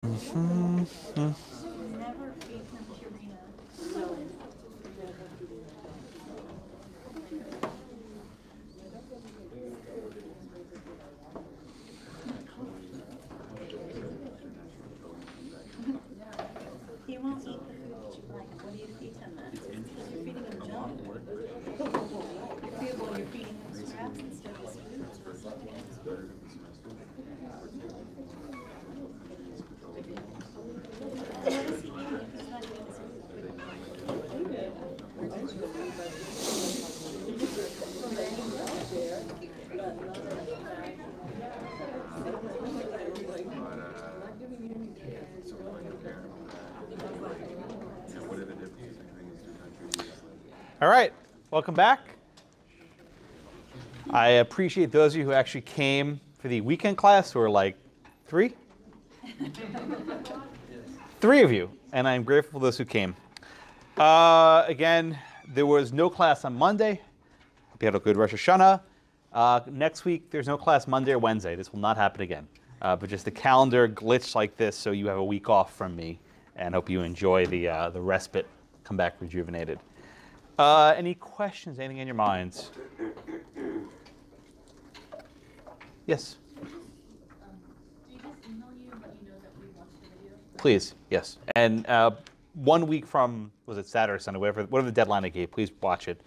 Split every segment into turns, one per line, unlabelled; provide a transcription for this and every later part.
Never feed him Purina. He won't eat the food that you like. What do you feed him then? Because you're feeding him junk. You're feeding him scraps instead of his food. What is he eating if he's not eating his food?
All right, welcome back. I appreciate those of you who actually came for the weekend class, who are like three? Three of you, and I'm grateful for those who came. Again, there was no class on Monday. Hope you had a good Rosh Hashanah. Next week, there's no class Monday or Wednesday. This will not happen again. But just the calendar glitched like this, so you have a week off from me, and hope you enjoy the respite, come back rejuvenated. Any questions, anything in your minds? Yes?
Do you just email you and let you know that we watched the video?
Please, yes. And 1 week from, was it Saturday or Sunday, whatever the deadline I gave, please watch it.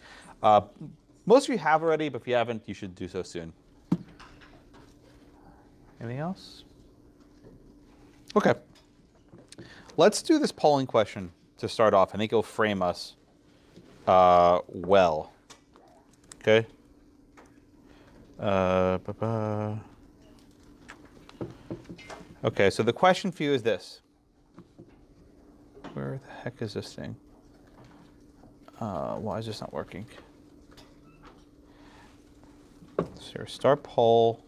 Most of you have already, but if you haven't, you should do so soon. Anything else? Okay. Let's do this polling question to start off. I think it'll frame us well. Okay. Okay, so the question for you is this. Where the heck is this thing? Why is this not working? So here, start poll.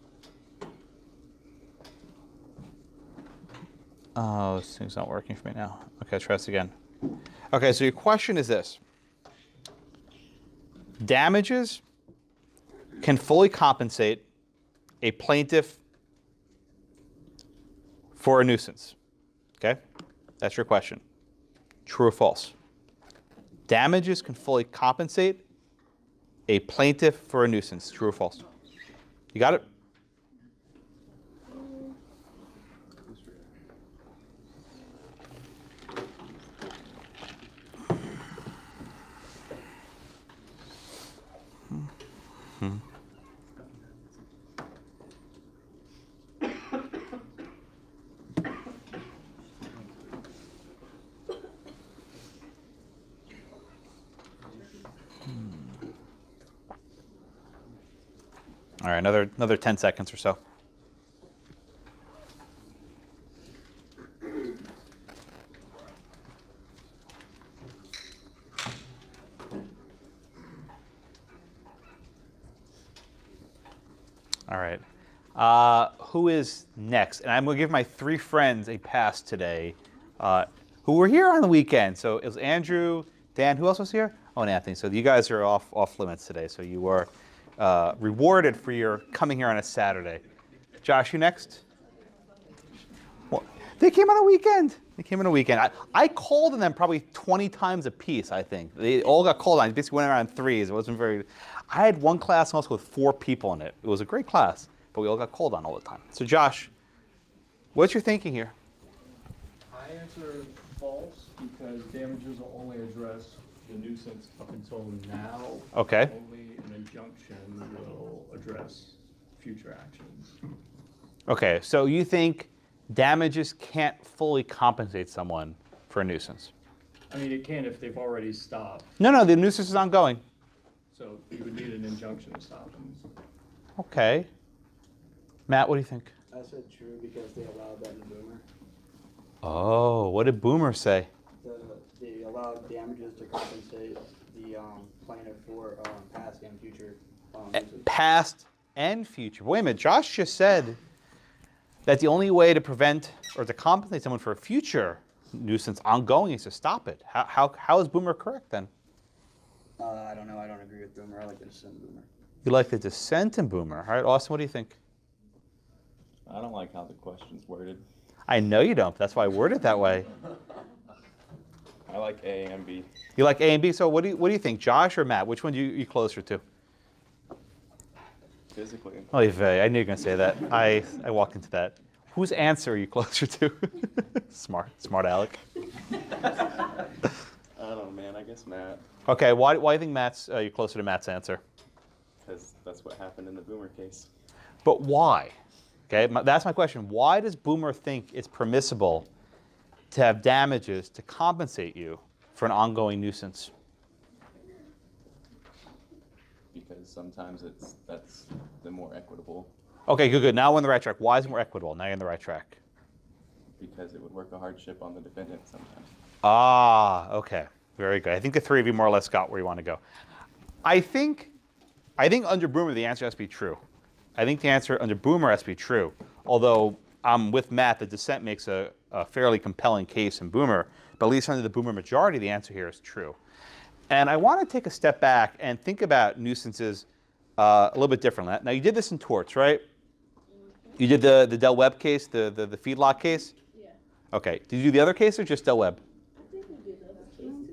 Oh, this thing's not working for me now. Okay, try this again. Okay, so your question is this. Damages can fully compensate a plaintiff for a nuisance. Okay? That's your question. True or false? Damages can fully compensate a plaintiff for a nuisance. True or false? You got it? All right, another 10 seconds or so. All right. Who is next? And I'm going to give my three friends a pass today who were here on the weekend. So it was Andrew, Dan, who else was here? Oh, and Anthony. So you guys are off limits today. So you were rewarded for your coming here on a Saturday. Josh, you next? Well, they came on a weekend. They came on a weekend. I called on them probably 20 times a piece, I think. They all got called on. I basically went around threes. It wasn't very... I had one class also with 4 people in it. It was a great class, but we all got called on all the time. So Josh, what's your thinking here?
I answer false because damages will only address the nuisance up until now.
Okay.
Only an injunction will address future actions.
Okay, so you think damages can't fully compensate someone for a nuisance?
I mean, it can if they've already stopped.
No, the nuisance is ongoing.
So you would need an injunction to stop them.
Okay. Matt, what do you think?
I said true because they allowed that in Boomer.
Oh, what did Boomer say?
They allowed damages to compensate the plaintiff for past and future nuisance.
Past and future. Wait a minute, Josh just said that the only way to prevent or to compensate someone for a future nuisance ongoing is to stop it. How is Boomer correct then?
I don't know. I don't agree with Boomer. I like the dissent in Boomer.
You like the dissent in Boomer. All right, Austin, what do you think?
I don't like how the question's worded.
I know you don't. That's why I worded it that way.
I like A and B.
You like A and B. So what do you think, Josh or Matt? Which one are you closer to?
Physically.
Oh, I knew you were going to say that. I walked into that. Whose answer are you closer to? Smart Alec.
I don't know, man. I guess Matt.
Okay, why do you think you're closer to Matt's answer?
Because that's what happened in the Boomer case.
But why? Okay, that's my question. Why does Boomer think it's permissible to have damages to compensate you for an ongoing nuisance?
Because sometimes that's the more equitable.
Okay, good. Now we're on the right track. Why is it more equitable? Now you're on the right track.
Because it would work a hardship on the defendant sometimes.
Ah, okay. Very good. I think the three of you more or less got where you want to go. I think under Boomer the answer has to be true. I think the answer under Boomer has to be true. Although I'm with Matt, the dissent makes a fairly compelling case in Boomer, but at least under the Boomer majority, the answer here is true. And I want to take a step back and think about nuisances a little bit differently. Now, you did this in torts, right? You did the Del Webb case, the feedlot case?
Yeah.
Okay. Did you do the other case or just Del Webb?
I think we did other cases.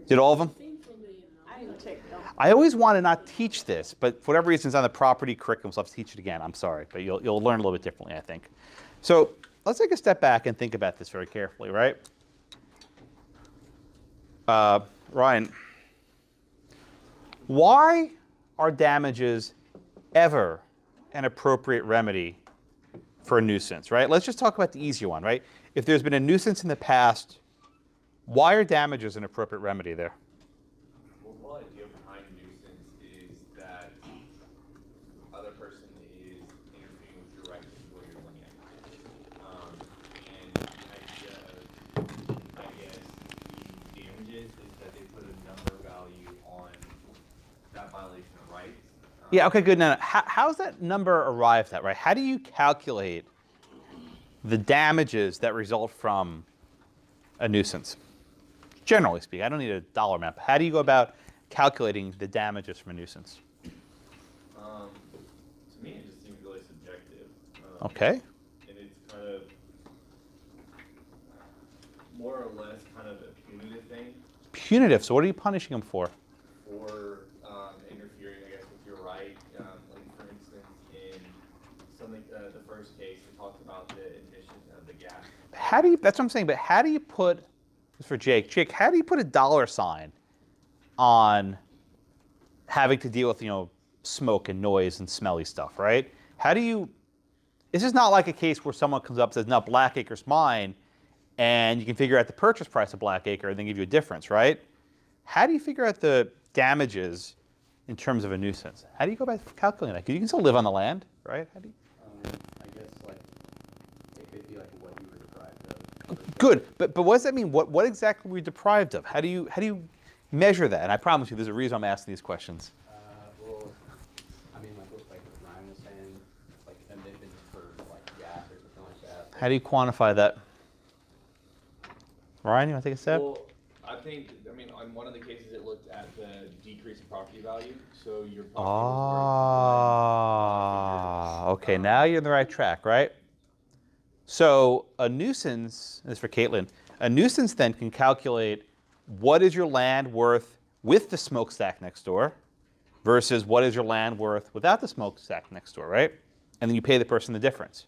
Did all of them?
I didn't check them.
I always want to not teach this, but for whatever reason, it's on the property curriculum, so I'll have to teach it again. I'm sorry, but you'll learn a little bit differently, I think. So let's take a step back and think about this very carefully, right? Ryan, why are damages ever an appropriate remedy for a nuisance, right? Let's just talk about the easier one, right? If there's been a nuisance in the past, why are damages an appropriate remedy there?
Well, the whole idea behind nuisance is that other person is interfering with your right to enjoy your land. And the idea of, I guess, the damages is that they put a number value on that violation of rights.
Yeah, okay, good. Now, how's that number arrived at, right? How do you calculate the damages that result from a nuisance? Generally speaking, I don't need a dollar amount, but how do you go about calculating the damages from a nuisance?
To me, it just seems really subjective.
Okay.
And it's kind of more or less kind of a punitive thing
Punitive, so what are you punishing them for?
for interfering, I guess, with your right. Like, for instance, in something, the first case, we talked about the admission of the gas.
How do you, that's what I'm saying, but how do you put, for Jake, how do you put a dollar sign on having to deal with, smoke and noise and smelly stuff, right? How do you, this is not like a case where someone comes up and says, no, Blackacre's mine, and you can figure out the purchase price of Blackacre and then give you a difference, right? How do you figure out the damages in terms of a nuisance? How do you go about calculating that? Because you can still live on the land, right? How do you?
I guess it could be what you were deprived of.
Good, but what does that mean? What exactly were you deprived of? How do you measure that? And I promise you, there's a reason I'm asking these questions.
Well, I mean, what Ryan was saying, emissions for gas or something like that.
How do you quantify that? Ryan, you want to take a step?
Well, I mean, on one of the cases, it looked at the decrease in property value. So your property was worth
Okay, now you're on the right track, right? So a nuisance, this is for Caitlin, a nuisance then can calculate what is your land worth with the smokestack next door versus what is your land worth without the smokestack next door, right? And then you pay the person the difference.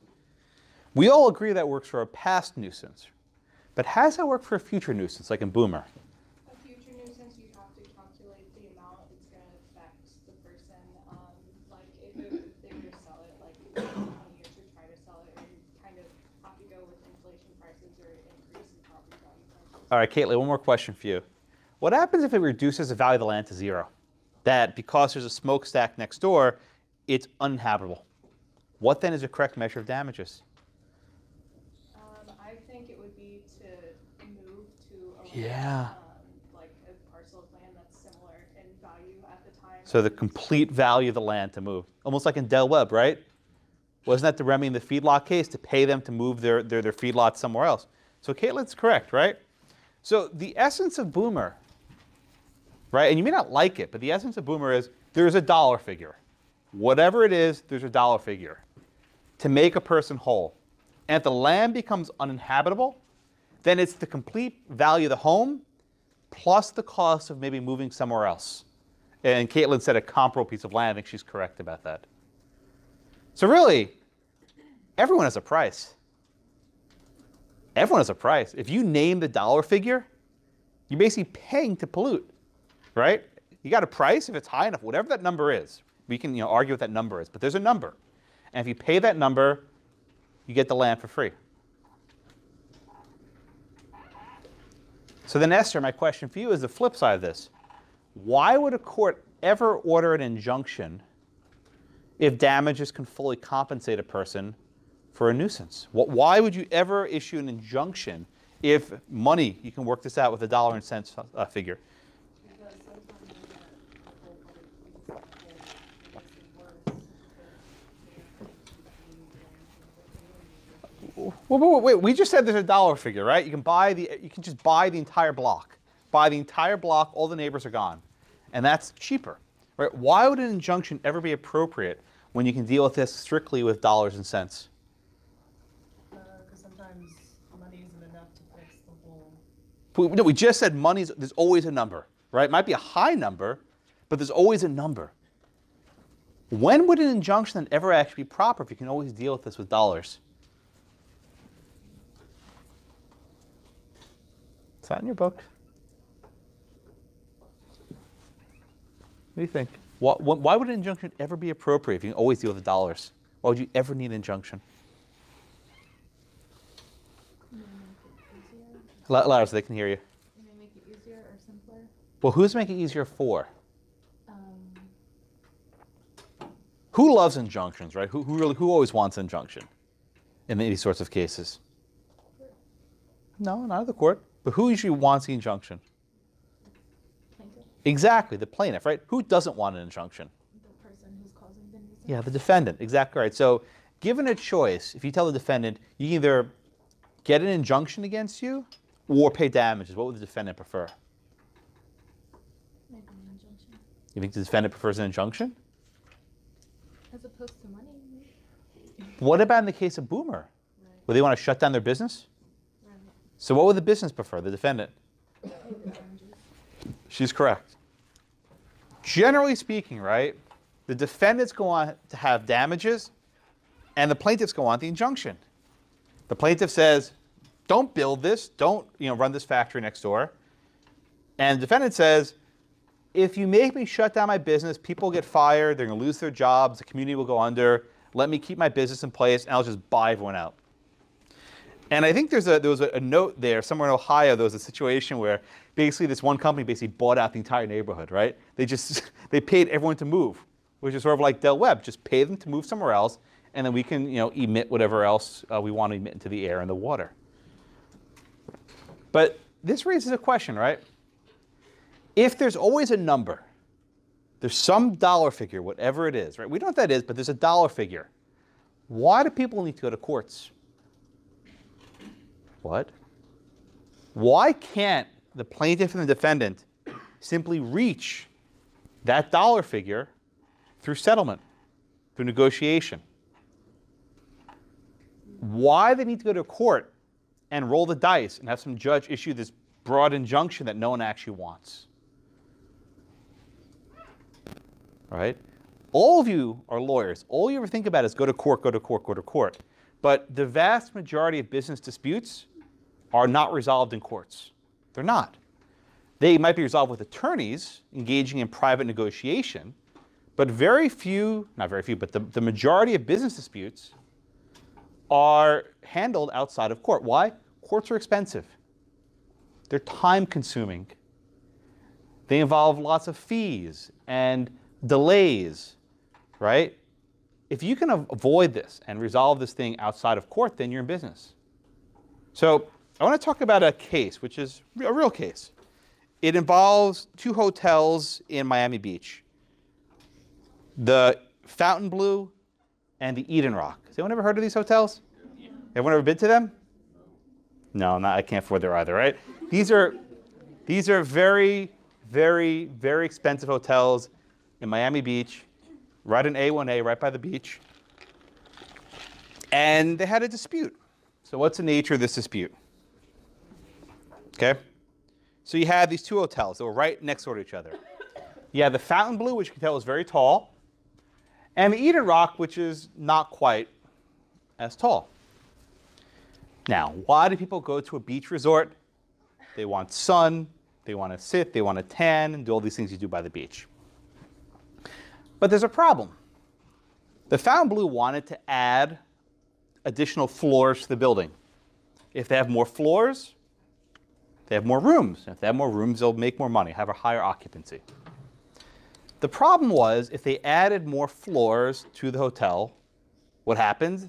We all agree that works for a past nuisance. But how does that work for a future nuisance, like in Boomer?
A future nuisance, you have to calculate the amount it's going to affect the person. If they were to sell it, 20 years to try to sell it, and kind of have to go with inflation prices or increase in property value prices.
All right, Caitlin, one more question for you. What happens if it reduces the value of the land to zero? That because there's a smokestack next door, it's uninhabitable. What then is the correct measure of damages?
I think it would be to move to
Yeah.
a parcel of land that's similar in value at the time.
So the complete value of the land to move. Almost like in Del Webb, right? Wasn't that the remedy in the feedlot case, to pay them to move their feedlot somewhere else? So Caitlin's correct, right? So the essence of Boomer, right, and you may not like it, but the essence of Boomer is there's a dollar figure. Whatever it is, there's a dollar figure to make a person whole. And if the land becomes uninhabitable, then it's the complete value of the home plus the cost of maybe moving somewhere else. And Caitlin said a comparable piece of land. I think she's correct about that. So really, everyone has a price. Everyone has a price. If you name the dollar figure, you're basically paying to pollute, right? You got a price if it's high enough, whatever that number is. We can argue what that number is, but there's a number. And if you pay that number, you get the land for free. So then, Esther, my question for you is the flip side of this. Why would a court ever order an injunction if damages can fully compensate a person for a nuisance? Why would you ever issue an injunction if money, you can work this out with a dollar and cents figure?
Because sometimes you get a whole other piece of it makes it worse.
Wait, we just said there's a dollar figure, right? You can just buy the entire block. Buy the entire block, all the neighbors are gone. And that's cheaper, right? Why would an injunction ever be appropriate when you can deal with this strictly with dollars and cents?
Because sometimes money isn't enough to fix the whole.
No, we just said there's always a number, right? It might be a high number, but there's always a number. When would an injunction then ever actually be proper if you can always deal with this with dollars? Is that in your book? What do you think? Why would an injunction ever be appropriate if you can always deal with the dollars? Why would you ever need an injunction? Louder so they can hear you.
May make it easier or simpler.
Well, who's making it easier for? Who loves injunctions, right? Who always wants an injunction in these sorts of cases? No, not the court. But who usually wants the injunction?
Plaintiff.
Exactly, the plaintiff, right? Who doesn't want an injunction?
The person who's causing the nuisance.
Yeah, the defendant, exactly right. So given a choice, if you tell the defendant, you can either get an injunction against you or pay damages, what would the defendant prefer?
Maybe an injunction.
You think the defendant prefers an injunction?
As opposed to money.
What about in the case of Boomer?
Right.
Would they want to shut down their business?
Right.
So what would the business prefer, the defendant?
Pay the damages.
She's correct. Generally speaking, right, the defendants go on to have damages and the plaintiffs go on the injunction. The plaintiff says, don't build this, don't run this factory next door. And the defendant says, if you make me shut down my business, people get fired, they're going to lose their jobs, the community will go under, let me keep my business in place, and I'll just buy everyone out. And I think there was a note there, somewhere in Ohio, there was a situation where basically this one company basically bought out the entire neighborhood, right? They paid everyone to move, which is sort of like Del Webb, just pay them to move somewhere else, and then we can emit whatever else we want to emit into the air and the water. But this raises a question, right? If there's always a number, there's some dollar figure, whatever it is, right? We don't know what that is, but there's a dollar figure. Why do people need to go to courts? What? Why can't the plaintiff and the defendant simply reach that dollar figure through settlement, through negotiation? Why they need to go to court and roll the dice and have some judge issue this broad injunction that no one actually wants? Right? All of you are lawyers. All you ever think about is go to court, go to court, go to court. But the vast majority of business disputes are not resolved in courts. They're not. They might be resolved with attorneys engaging in private negotiation, but very few, not very few, but the majority of business disputes are handled outside of court. Why? Courts are expensive. They're time consuming. They involve lots of fees and delays, right? If you can avoid this and resolve this thing outside of court, then you're in business. So I want to talk about a case, which is a real case. It involves two hotels in Miami Beach, the Fontainebleau and the Eden Rock. Has anyone ever heard of these hotels? Yeah. Everyone ever been to them? No, I can't afford there either, right? These are very, very, very expensive hotels in Miami Beach, right in A1A, right by the beach. And they had a dispute. So what's the nature of this dispute? Okay. So you have these two hotels that were right next door to each other. You have the Fontainebleau, which you can tell is very tall, and the Eden Rock, which is not quite as tall. Now, why do people go to a beach resort? They want sun, they want to sit, they want to tan, and do all these things you do by the beach. But there's a problem. The Fontainebleau wanted to add additional floors to the building. If they have more floors, they have more rooms. And if they have more rooms, they'll make more money, have a higher occupancy. The problem was, if they added more floors to the hotel, what happens?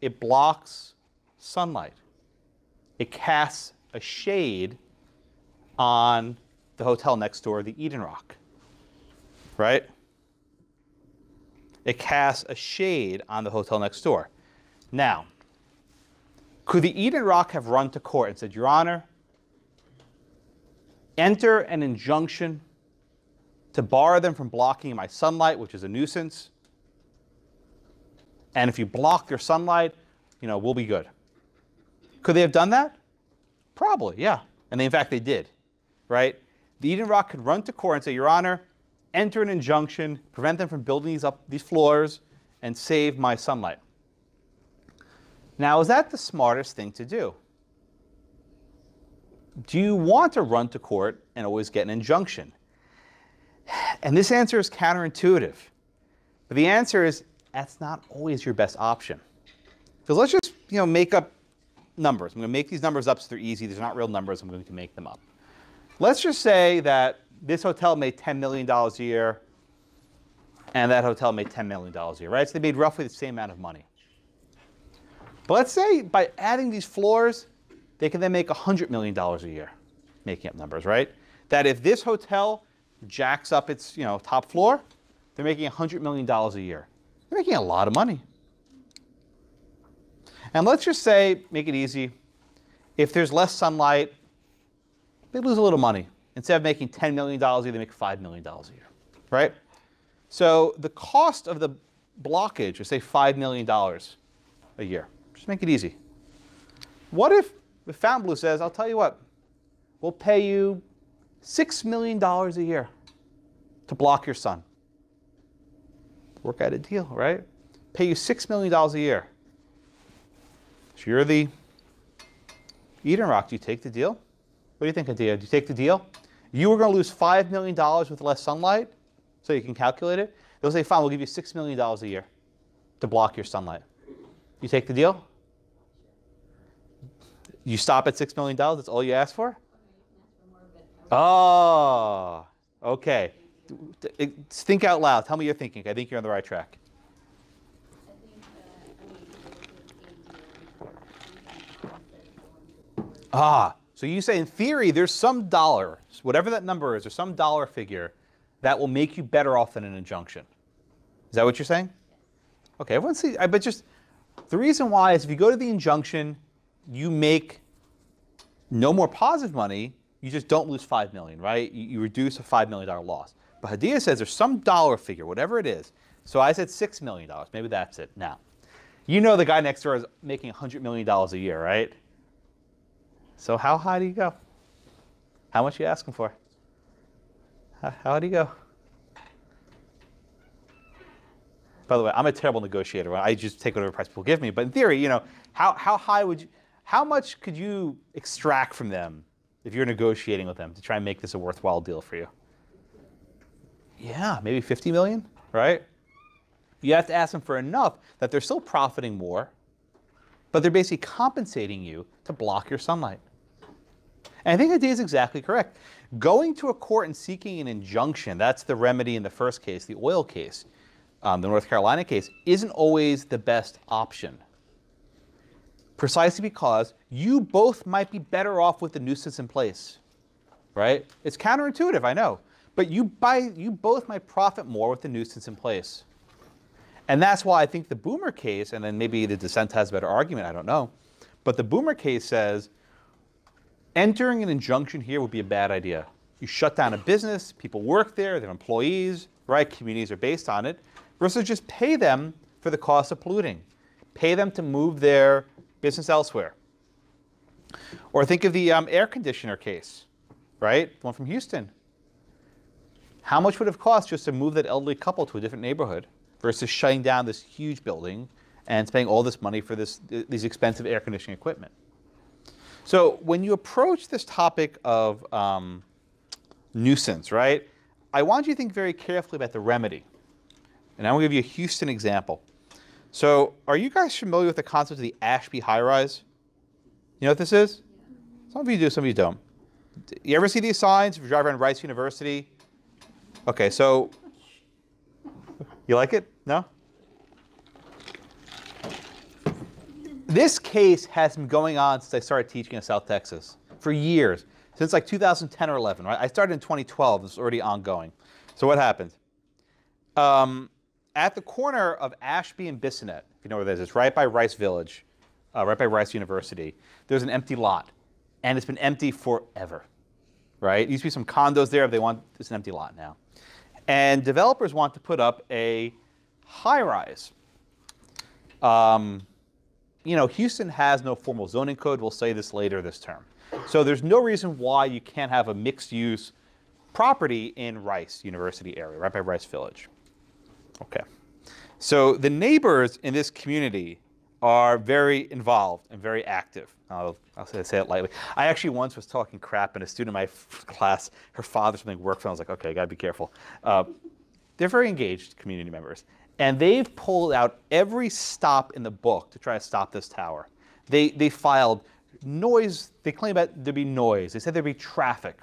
It blocks sunlight. It casts a shade on the hotel next door, the Eden Rock, right? It casts a shade on the hotel next door. Now, could the Eden Rock have run to court and said, Your Honor, enter an injunction to bar them from blocking my sunlight, which is a nuisance, and if you block their sunlight, we'll be good. Could they have done that? Probably, yeah. And in fact, they did, right? The Eden Rock could run to court and say, Your Honor, enter an injunction, prevent them from building these floors, and save my sunlight. Now, is that the smartest thing to do? Do you want to run to court and always get an injunction? And this answer is counterintuitive. But the answer is that's not always your best option. Because let's just make up numbers. I'm going to make these numbers up so they're easy. These are not real numbers. I'm going to make them up. Let's just say that this hotel made $10 million a year, and that hotel made $10 million a year, right? So they made roughly the same amount of money. But let's say by adding these floors, they can then make $100 million a year, making up numbers, right? That if this hotel jacks up its top floor, they're making $100 million a year. They're making a lot of money. And let's just say, make it easy, if there's less sunlight, they lose a little money. Instead of making $10 million a year, they make $5 million a year, right? So the cost of the blockage is, say, $5 million a year. Just make it easy. What if the Fontainebleau says, I'll tell you what, we'll pay you $6 million a year to block your sun. Work out a deal, right? Pay you $6 million a year. So you're the Eden Rock. Do you take the deal? What do you think, Adia? Do you take the deal? You were going to lose $5 million with less sunlight, so you can calculate it. They'll say, fine, we'll give you $6 million a year to block your sunlight. You take the deal? You stop at $6 million? That's all you ask for? Oh, okay. Think out loud. Tell me you're thinking. I think you're on the right track. So you say in theory there's some dollar, whatever that number is, or some dollar figure that will make you better off than an injunction. Is that what you're saying? Okay, everyone see, but just the reason why is if you go to the injunction, you make no more positive money, you just don't lose $5 million, right? You reduce a $5 million loss. But Hadia says there's some dollar figure, whatever it is. So I said $6 million. Maybe that's it. Now, the guy next door is making $100 million a year, right? So how high do you go? How much are you asking for? How do you go? By the way, I'm a terrible negotiator. I just take whatever price people give me. But in theory, how high would you, how much could you extract from them if you're negotiating with them to try and make this a worthwhile deal for you? Yeah, maybe 50 million, right? You have to ask them for enough that they're still profiting more, but they're basically compensating you to block your sunlight. And I think Adia is exactly correct. Going to a court and seeking an injunction, that's the remedy in the first case, the oil case, the North Carolina case, isn't always the best option. Precisely because you both might be better off with the nuisance in place, right? It's counterintuitive, I know. But you both might profit more with the nuisance in place. And that's why I think the Boomer case, and then maybe the dissent has a better argument, I don't know. But the Boomer case says, entering an injunction here would be a bad idea. You shut down a business, people work there, they have employees, right? Communities are based on it. Versus just pay them for the cost of polluting. Pay them to move their business elsewhere. Or think of the air conditioner case, right? One from Houston. How much would it have cost just to move that elderly couple to a different neighborhood versus shutting down this huge building and spending all this money for these expensive air conditioning equipment? So when you approach this topic of nuisance, right, I want you to think very carefully about the remedy. And I'm going to give you a Houston example. So are you guys familiar with the concept of the Ashby high-rise? You know what this is? Some of you do, some of you don't. You ever see these signs if you drive around Rice University? Okay, so you like it? No? This case has been going on since I started teaching in South Texas for years, since like 2010 or 11. Right? I started in 2012. It's already ongoing. So what happened? At the corner of Ashby and Bissonnet, if you know where that is, it's right by Rice Village, right by Rice University. There's an empty lot, and it's been empty forever. Right? There used to be some condos there. It's an empty lot now. And developers want to put up a high-rise. You know, Houston has no formal zoning code. We'll say this later this term. So there's no reason why you can't have a mixed-use property in Rice University area, right by Rice Village. Okay. So the neighbors in this community are very involved and very active. I'll say it lightly. I actually once was talking crap in a student in my class. Her father something worked for. I was like, okay, gotta be careful. They're very engaged community members. And they've pulled out every stop in the book to try to stop this tower. They filed noise. They claim that there'd be noise. They said there'd be traffic.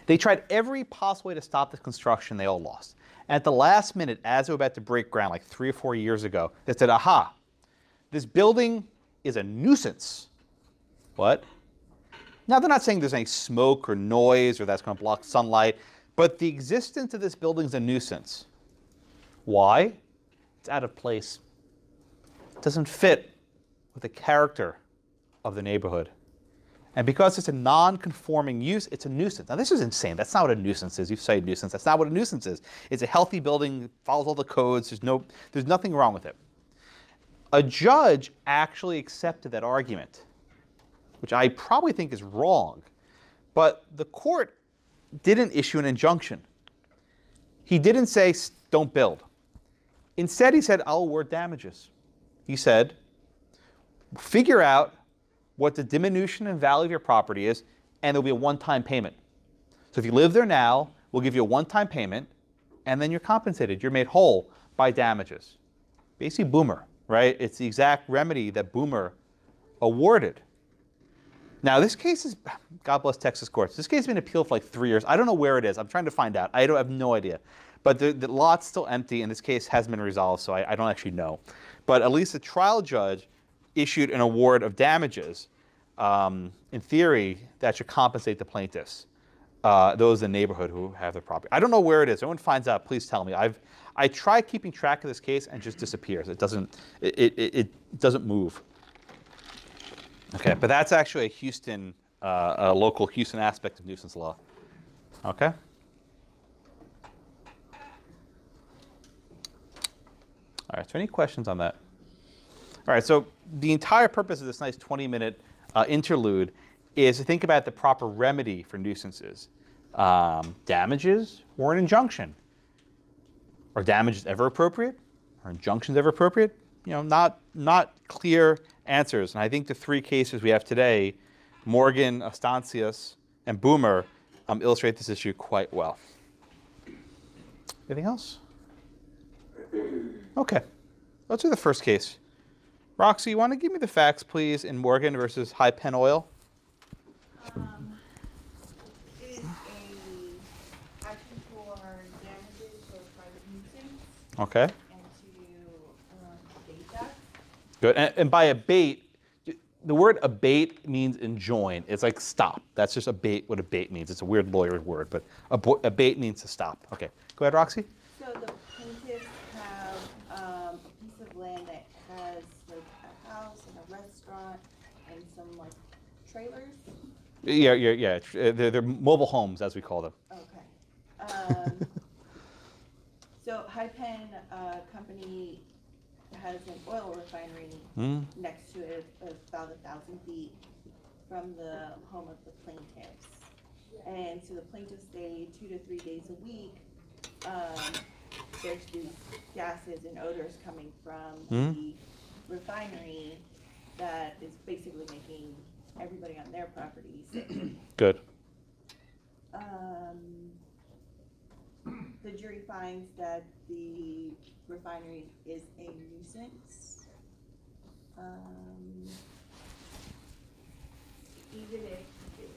They tried every possible way to stop this construction. They all lost. And at the last minute, as they were about to break ground, like 3 or 4 years ago, they said, aha, this building is a nuisance. What? Now, they're not saying there's any smoke or noise or that's going to block sunlight, but the existence of this building is a nuisance. Why? It's out of place. It doesn't fit with the character of the neighborhood. And because it's a non-conforming use, it's a nuisance. Now, this is insane. That's not what a nuisance is. You've cited nuisance. That's not what a nuisance is. It's a healthy building, follows all the codes. There's nothing wrong with it. A judge actually accepted that argument, which I probably think is wrong. But the court didn't issue an injunction. He didn't say, don't build. Instead, he said, I'll award damages. He said, figure out what the diminution in value of your property is, and there'll be a one-time payment. So if you live there now, we'll give you a one-time payment, and then you're compensated. You're made whole by damages. Basically, Boomer, right? It's the exact remedy that Boomer awarded. Now, this case is, God bless Texas courts. This case has been appealed for like 3 years. I don't know where it is. I'm trying to find out. I have no idea. But the lot's still empty, and this case hasn't been resolved, so I don't actually know. But at least the trial judge issued an award of damages, in theory, that should compensate the plaintiffs, those in the neighborhood who have their property. I don't know where it is. If anyone finds out, please tell me. I try keeping track of this case and it just disappears. It doesn't move. Okay, but that's actually a Houston, a local Houston aspect of nuisance law. Okay. All right, so any questions on that? All right, so the entire purpose of this nice 20-minute interlude is to think about the proper remedy for nuisances. Damages or an injunction. Are damages ever appropriate? Are injunctions ever appropriate? You know, not clear answers. And I think the 3 cases we have today, Morgan, Estancias, and Boomer, illustrate this issue quite well. Anything else? Okay, let's do the first case. Roxy, you want to give me the facts, please, in Morgan versus High Penn Oil?
It is a action for damages for private nuisance.
Okay.
And to abate that.
Good. And by abate, the word abate means enjoin. It's like stop. That's just abate what abate means. It's a weird lawyer word, but abate means to stop. Okay. Go ahead, Roxy.
So the plaintiffs have a piece of land that has like a house and a restaurant and some like trailers.
Yeah. They're mobile homes, as we call them.
Okay. So High Penn Company has an oil refinery
Hmm?
next to it, about 1,000 feet from the home of the plaintiffs. And so the plaintiffs stay 2 to 3 days a week. There's these gases and odors coming from the refinery that is basically making everybody on their property sick.
Good.
The jury finds that the refinery is a nuisance. Even if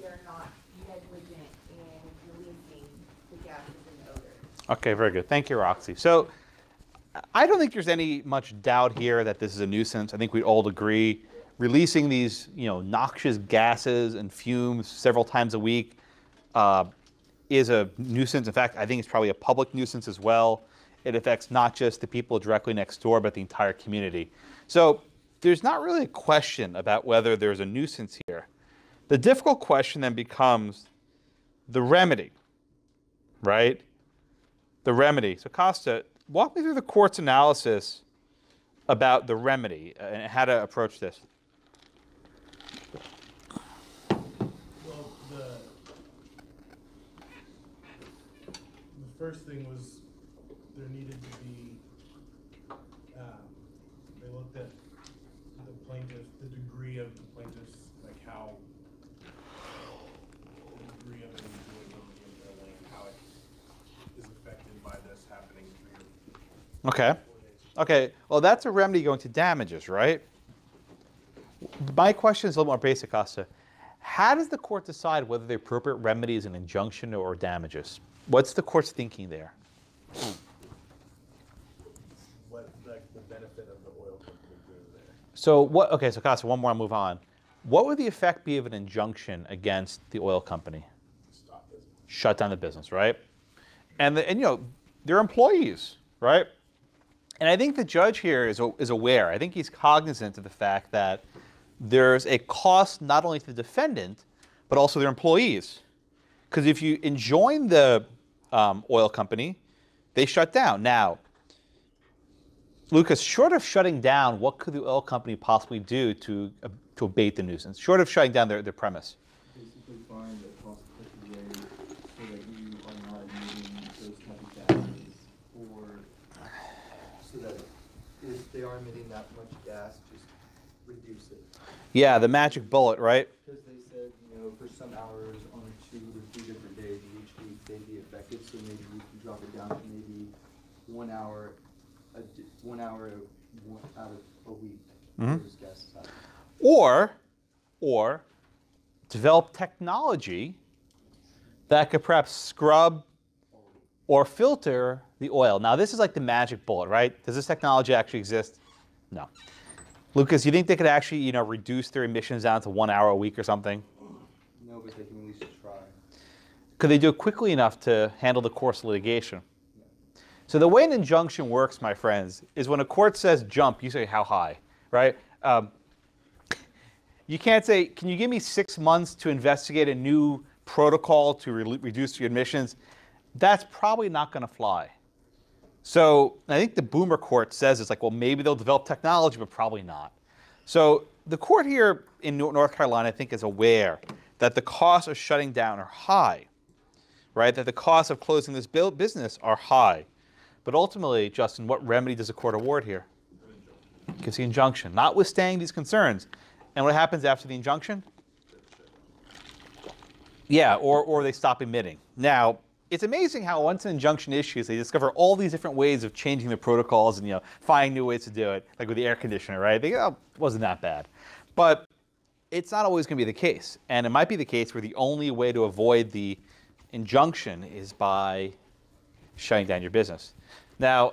they're not negligent in releasing the gases and odors.
Okay, very good. Thank you, Roxy. So I don't think there's any much doubt here that this is a nuisance. I think we all agree. Releasing these, noxious gases and fumes several times a week is a nuisance. In fact, I think it's probably a public nuisance as well. It affects not just the people directly next door, but the entire community. So there's not really a question about whether there's a nuisance here. The difficult question then becomes the remedy, right? The remedy. So Costa, walk me through the court's analysis about the remedy and how to approach this.
Well, the first thing was there needed to be, they looked at the plaintiff, the degree of the plaintiff's, like how, the degree of enjoyability of their land, how it is affected by this happening 3 or 4
Okay.
days.
Okay, well, that's a remedy going to damages, right? My question is a little more basic, Costa. How does the court decide whether the appropriate remedy is an injunction or damages? What's the court's thinking there?
What, like, the benefit of the oil company doing there.
So what? Okay, so Costa, one more, I'll move on. What would the effect be of an injunction against the oil company?
Stop business.
Shut down the business, right? And they're employees, right? And I think the judge here is aware. I think he's cognizant of the fact that there's a cost not only to the defendant, but also their employees. Because if you enjoin the oil company, they shut down. Now, Lucas, short of shutting down, what could the oil company possibly do to abate the nuisance? Short of shutting down their premise.
Basically find a cost-effective way so that you are not emitting those type of gases, or so that if they are emitting that much gas, just reduce it.
Yeah, the magic bullet, right?
Because they said, for some hours on 2 to 3 different days each week, they'd be affected, so maybe we can drop it down to maybe 1 hour, 1 hour out of a week. Those gases happen.
Or develop technology that could perhaps scrub or filter the oil. Now, this is like the magic bullet, right? Does this technology actually exist? No. Lucas, you think they could actually, reduce their emissions down to 1 hour a week or something?
No, but they can at least try.
Could they do it quickly enough to handle the course of litigation? No. So the way an injunction works, my friends, is when a court says jump, you say how high, right? You can't say, can you give me 6 months to investigate a new protocol to reduce your emissions? That's probably not going to fly. So I think the Boomer court says it's like, well, maybe they'll develop technology, but probably not. So the court here in North Carolina, I think, is aware that the costs of shutting down are high, right? That the costs of closing this business are high. But ultimately, Justin, what remedy does the court award here? It gives the injunction, notwithstanding these concerns. And what happens after the injunction? Yeah, or they stop emitting. Now, it's amazing how once an injunction issues, they discover all these different ways of changing the protocols and finding new ways to do it, like with the air conditioner, right? They go, oh, it wasn't that bad. But it's not always going to be the case. And it might be the case where the only way to avoid the injunction is by shutting down your business. Now,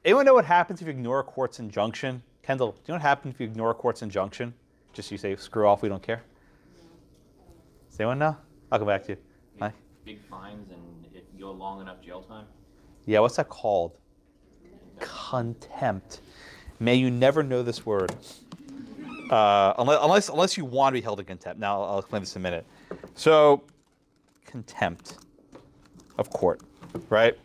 anyone know what happens if you ignore a court's injunction? Kendall, do you know what happens if you ignore a court's injunction? Just you say, screw off, we don't care? Does anyone know? I'll come back to you. Hi.
Big fines and if you go long enough jail time?
Yeah, what's that called? Contempt. May you never know this word. Unless you want to be held in contempt. Now, I'll explain this in a minute. So, contempt of court, right?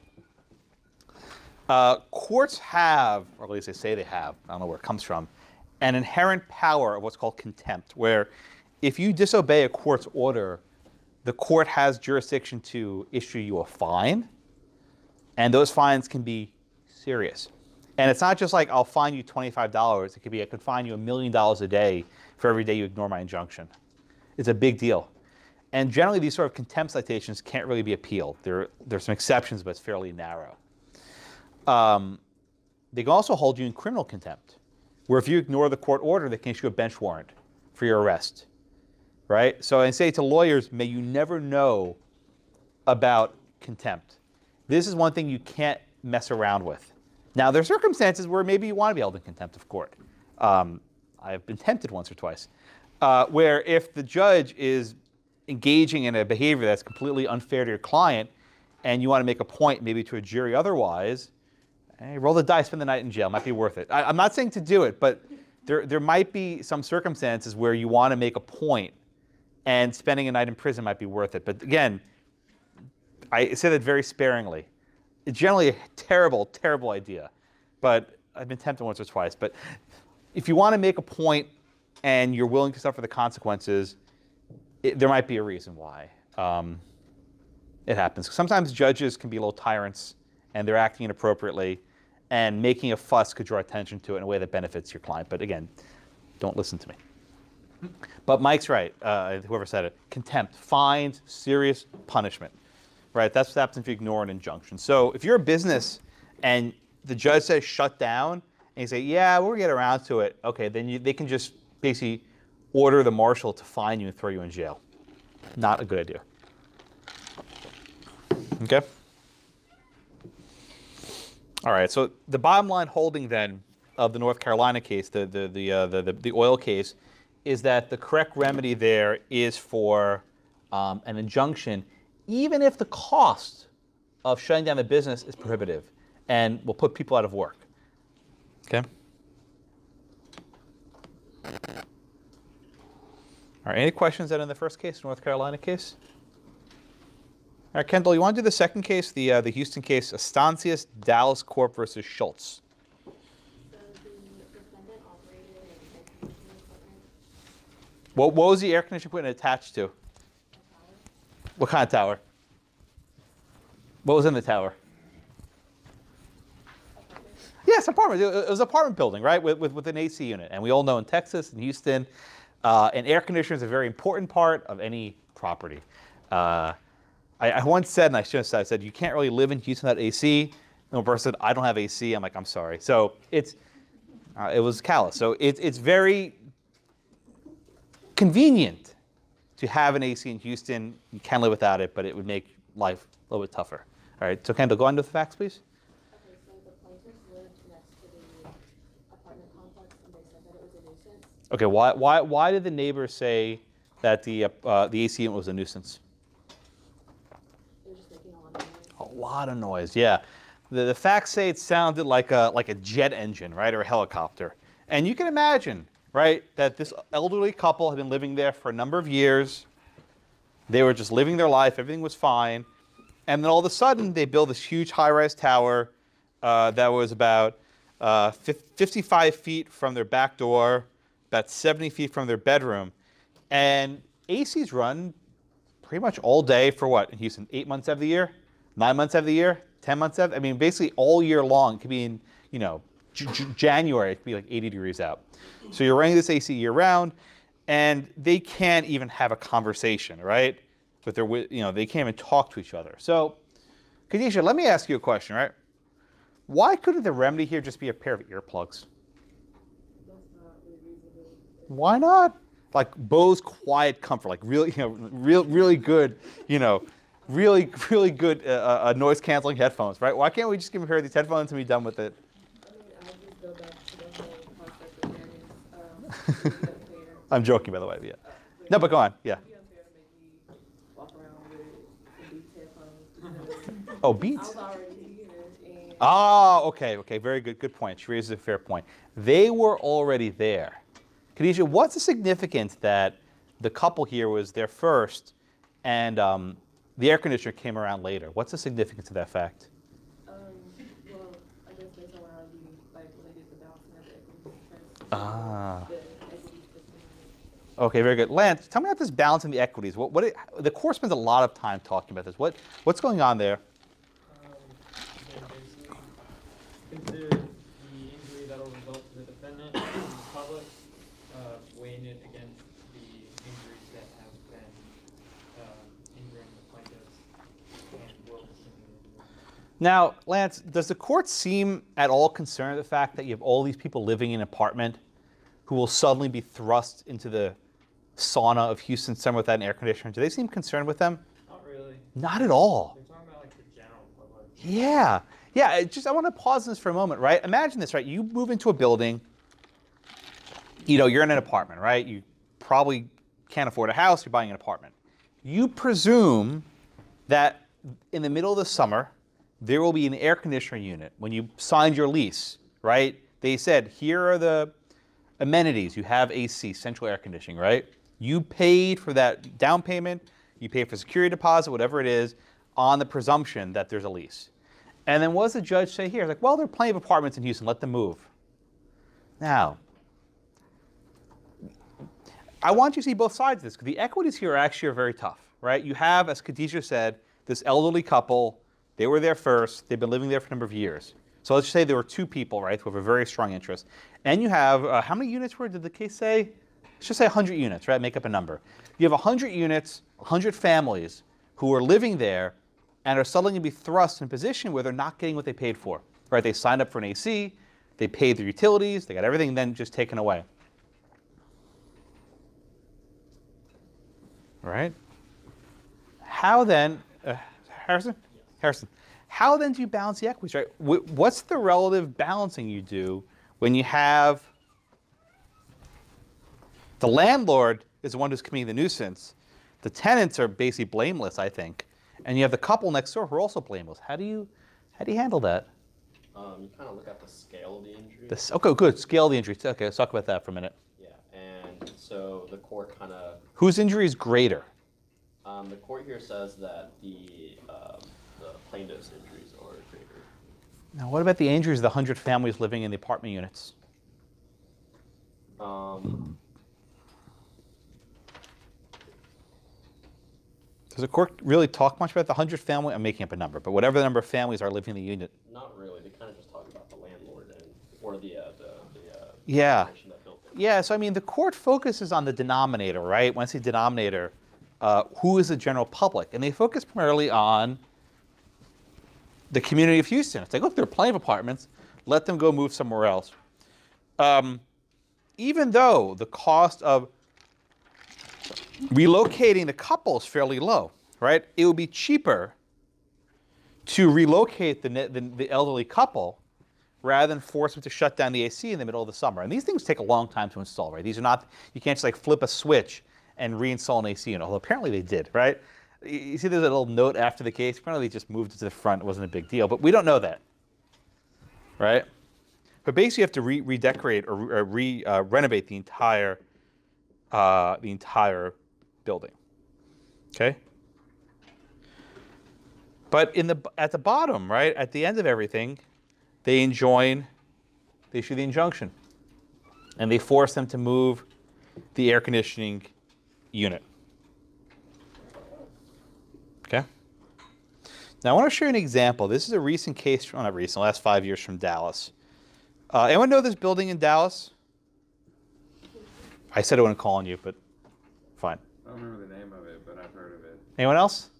Courts have, or at least they say they have, I don't know where it comes from, an inherent power of what's called contempt, where if you disobey a court's order, the court has jurisdiction to issue you a fine, and those fines can be serious. And it's not just like, I'll fine you $25. It could be, I could fine you $1 million a day for every day you ignore my injunction. It's a big deal. And generally, these sort of contempt citations can't really be appealed. There's some exceptions, but it's fairly narrow. They can also hold you in criminal contempt, where if you ignore the court order, they can issue a bench warrant for your arrest, right? So I say to lawyers, may you never know about contempt. This is one thing you can't mess around with. Now, there are circumstances where maybe you want to be held in contempt of court. I've been tempted once or twice, where if the judge is engaging in a behavior that's completely unfair to your client, and you want to make a point maybe to a jury otherwise, hey, roll the dice, spend the night in jail, might be worth it. I'm not saying to do it, but there might be some circumstances where you want to make a point, and spending a night in prison might be worth it. But again, I say that very sparingly. It's generally a terrible, terrible idea, but I've been tempted once or twice. But if you want to make a point and you're willing to suffer the consequences, there might be a reason why it happens. Sometimes judges can be little tyrants, and they're acting inappropriately, and making a fuss could draw attention to it in a way that benefits your client. But again, don't listen to me. But Mike's right, whoever said it. Contempt, fines, serious punishment. Right, that's what happens if you ignore an injunction. So if you're a business and the judge says shut down, and you say, yeah, we'll get around to it, okay, then they can just basically order the marshal to fine you and throw you in jail. Not a good idea. Okay? All right, so the bottom line holding then of the North Carolina case, the oil case, is that the correct remedy there is for an injunction, even if the cost of shutting down the business is prohibitive and will put people out of work. Okay? All right, any questions then in the first case, North Carolina case? All right, Kendall, you want to do the second case, the Houston case, Estancias Dallas Corp versus Schultz?
So the defendant operated an air conditioning equipment.
What was the air conditioning equipment attached to? What kind of tower? What was in the tower? Yes, apartment. It was an apartment building, right, with an AC unit. And we all know in Texas and Houston, an air conditioner is a very important part of any property. I once said, and I shouldn't have said, I said, you can't really live in Houston without AC. And one person said, I don't have AC. I'm like, I'm sorry. So it was callous. So it's very convenient to have an AC in Houston. You can live without it, but it would make life a little bit tougher. All right, so Kendall, go on to the facts, please.
Okay, so the plaintiffs lived next to the apartment complex, and they said that it was a nuisance.
Okay, why did the neighbors say that the AC unit was a nuisance?
They were just making a lot of noise.
A lot of noise, yeah. The facts say it sounded like a jet engine, right, or a helicopter. And you can imagine, right, that this elderly couple had been living there for a number of years. They were just living their life. Everything was fine. And then all of a sudden, they built this huge high-rise tower that was about 55 feet from their back door, about 70 feet from their bedroom. And ACs run pretty much all day for what, in Houston, 8 months out of the year? 9 months out of the year? 10 months out? I mean, basically all year long. It could be in, January, it could be like 80 degrees out. So you're running this AC year-round, and they can't even have a conversation, right? But they can't even talk to each other. So, Khadijah, let me ask you a question, right? Why couldn't the remedy here just be a pair of earplugs? Why not? Like Bose Quiet Comfort, like really, really good, really good noise canceling headphones, right? Why can't we just give a pair of these headphones and be done with it?
I mean, I just go back to the whole concept of fairness. It'd be unfair.
I'm joking, by the way. Yeah. No, but go on. Yeah.
It'd be unfair to make me walk around with some Beats headphones because
Oh,
I
Beats.
was already here and
Oh, okay. Very good. Good point. She raises a fair point. They were already there. Khadijah, what's the significance that the couple here was there first and the air conditioner came around later? What's the significance of that fact?
well,
Ah.
the equity system.
Okay, very good. Lance, tell me about this balancing the equities. The court spends a lot of time talking about this. What's going on there?
They basically consider the injury that will result to the defendant and the public, weighing it against the injuries that have been injuring the plaintiffs and will continue to injure.
Now, Lance, does the court seem at all concerned with the fact that you have all these people living in an apartment who will suddenly be thrust into the sauna of Houston summer without an air conditioner? Do they seem concerned with them?
Not really.
Not at all.
They're talking about like the general public.
Yeah. Yeah, I want to pause on this for a moment, right? Imagine this, right? You move into a building, you're in an apartment, right? You probably can't afford a house, you're buying an apartment. You presume that in the middle of the summer, there will be an air conditioner unit. When you signed your lease, right? They said, here are the amenities. You have AC, central air conditioning, right? You paid for that down payment, you pay for security deposit, whatever it is, on the presumption that there's a lease. And then what does the judge say here? It's like, well, there are plenty of apartments in Houston, let them move. Now, I want you to see both sides of this, because the equities here actually are very tough, right? You have, as Khadijah said, this elderly couple. They were there first. They've been living there for a number of years. So let's just say there were two people, right, who have a very strong interest. And you have, how many units did the case say? Let's just say 100 units, right? Make up a number. You have 100 units, 100 families who are living there and are suddenly going to be thrust in a position where they're not getting what they paid for, right? They signed up for an AC, they paid their utilities, they got everything then just taken away. Right? How then, Harrison? Harrison, how then do you balance the equities, right? What's the relative balancing you do when you have the landlord is the one who's committing the nuisance, the tenants are basically blameless, I think, and you have the couple next door who are also blameless. How do you handle that?
You kind of look at the scale of the injury.
Okay, good. Scale of the injury. Okay, let's talk about that for a minute.
Yeah, and so the court kind of...
Whose injury is greater?
The court here says that the plaintiff's injuries are greater.
Now, what about the injuries of the 100 families living in the apartment units? Does the court really talk much about the 100 family? I'm making up a number, but whatever the number of families are living in the unit.
Not really. They kind of just talk about the landlord or the
yeah.
corporation that built it.
Yeah, so I mean, the court focuses on the denominator, right? When I say denominator, who is the general public? And they focus primarily on the community of Houston. It's like, look, there are plenty of apartments. Let them go move somewhere else. Even though the cost of relocating the couple is fairly low, right? It would be cheaper to relocate the elderly couple rather than force them to shut down the AC in the middle of the summer. And these things take a long time to install, right? These are not, you can't just like flip a switch and reinstall an AC, although apparently they did, right? You see there's a little note after the case. Apparently they just moved it to the front. It wasn't a big deal, but we don't know that, right? But basically you have to redecorate or renovate the entire building, okay? But at the bottom, right, at the end of everything, they issue the injunction, and they force them to move the air conditioning unit. Okay? Now I want to show you an example. This is a recent case, well, not recent, last 5 years from Dallas. Anyone know this building in Dallas? I said I wasn't calling you, but fine.
I don't remember the name of it, but I've heard of it.
Anyone else?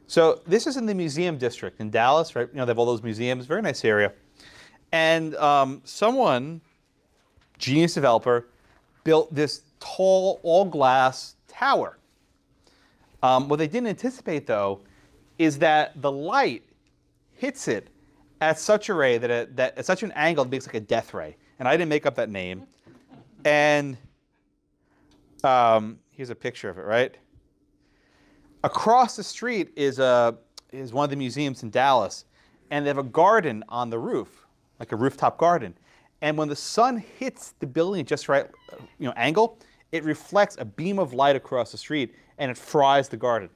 So this is in the museum district in Dallas, right? You know, they have all those museums, very nice area. And someone, genius developer, built this tall, all-glass tower. What they didn't anticipate, though, is that the light hits it at such a ray that at such an angle it makes like a death ray. And I didn't make up that name. And here's a picture of it, right? Across the street is one of the museums in Dallas, and they have a garden on the roof, like a rooftop garden. And when the sun hits the building at just right, angle, it reflects a beam of light across the street, and it fries the garden.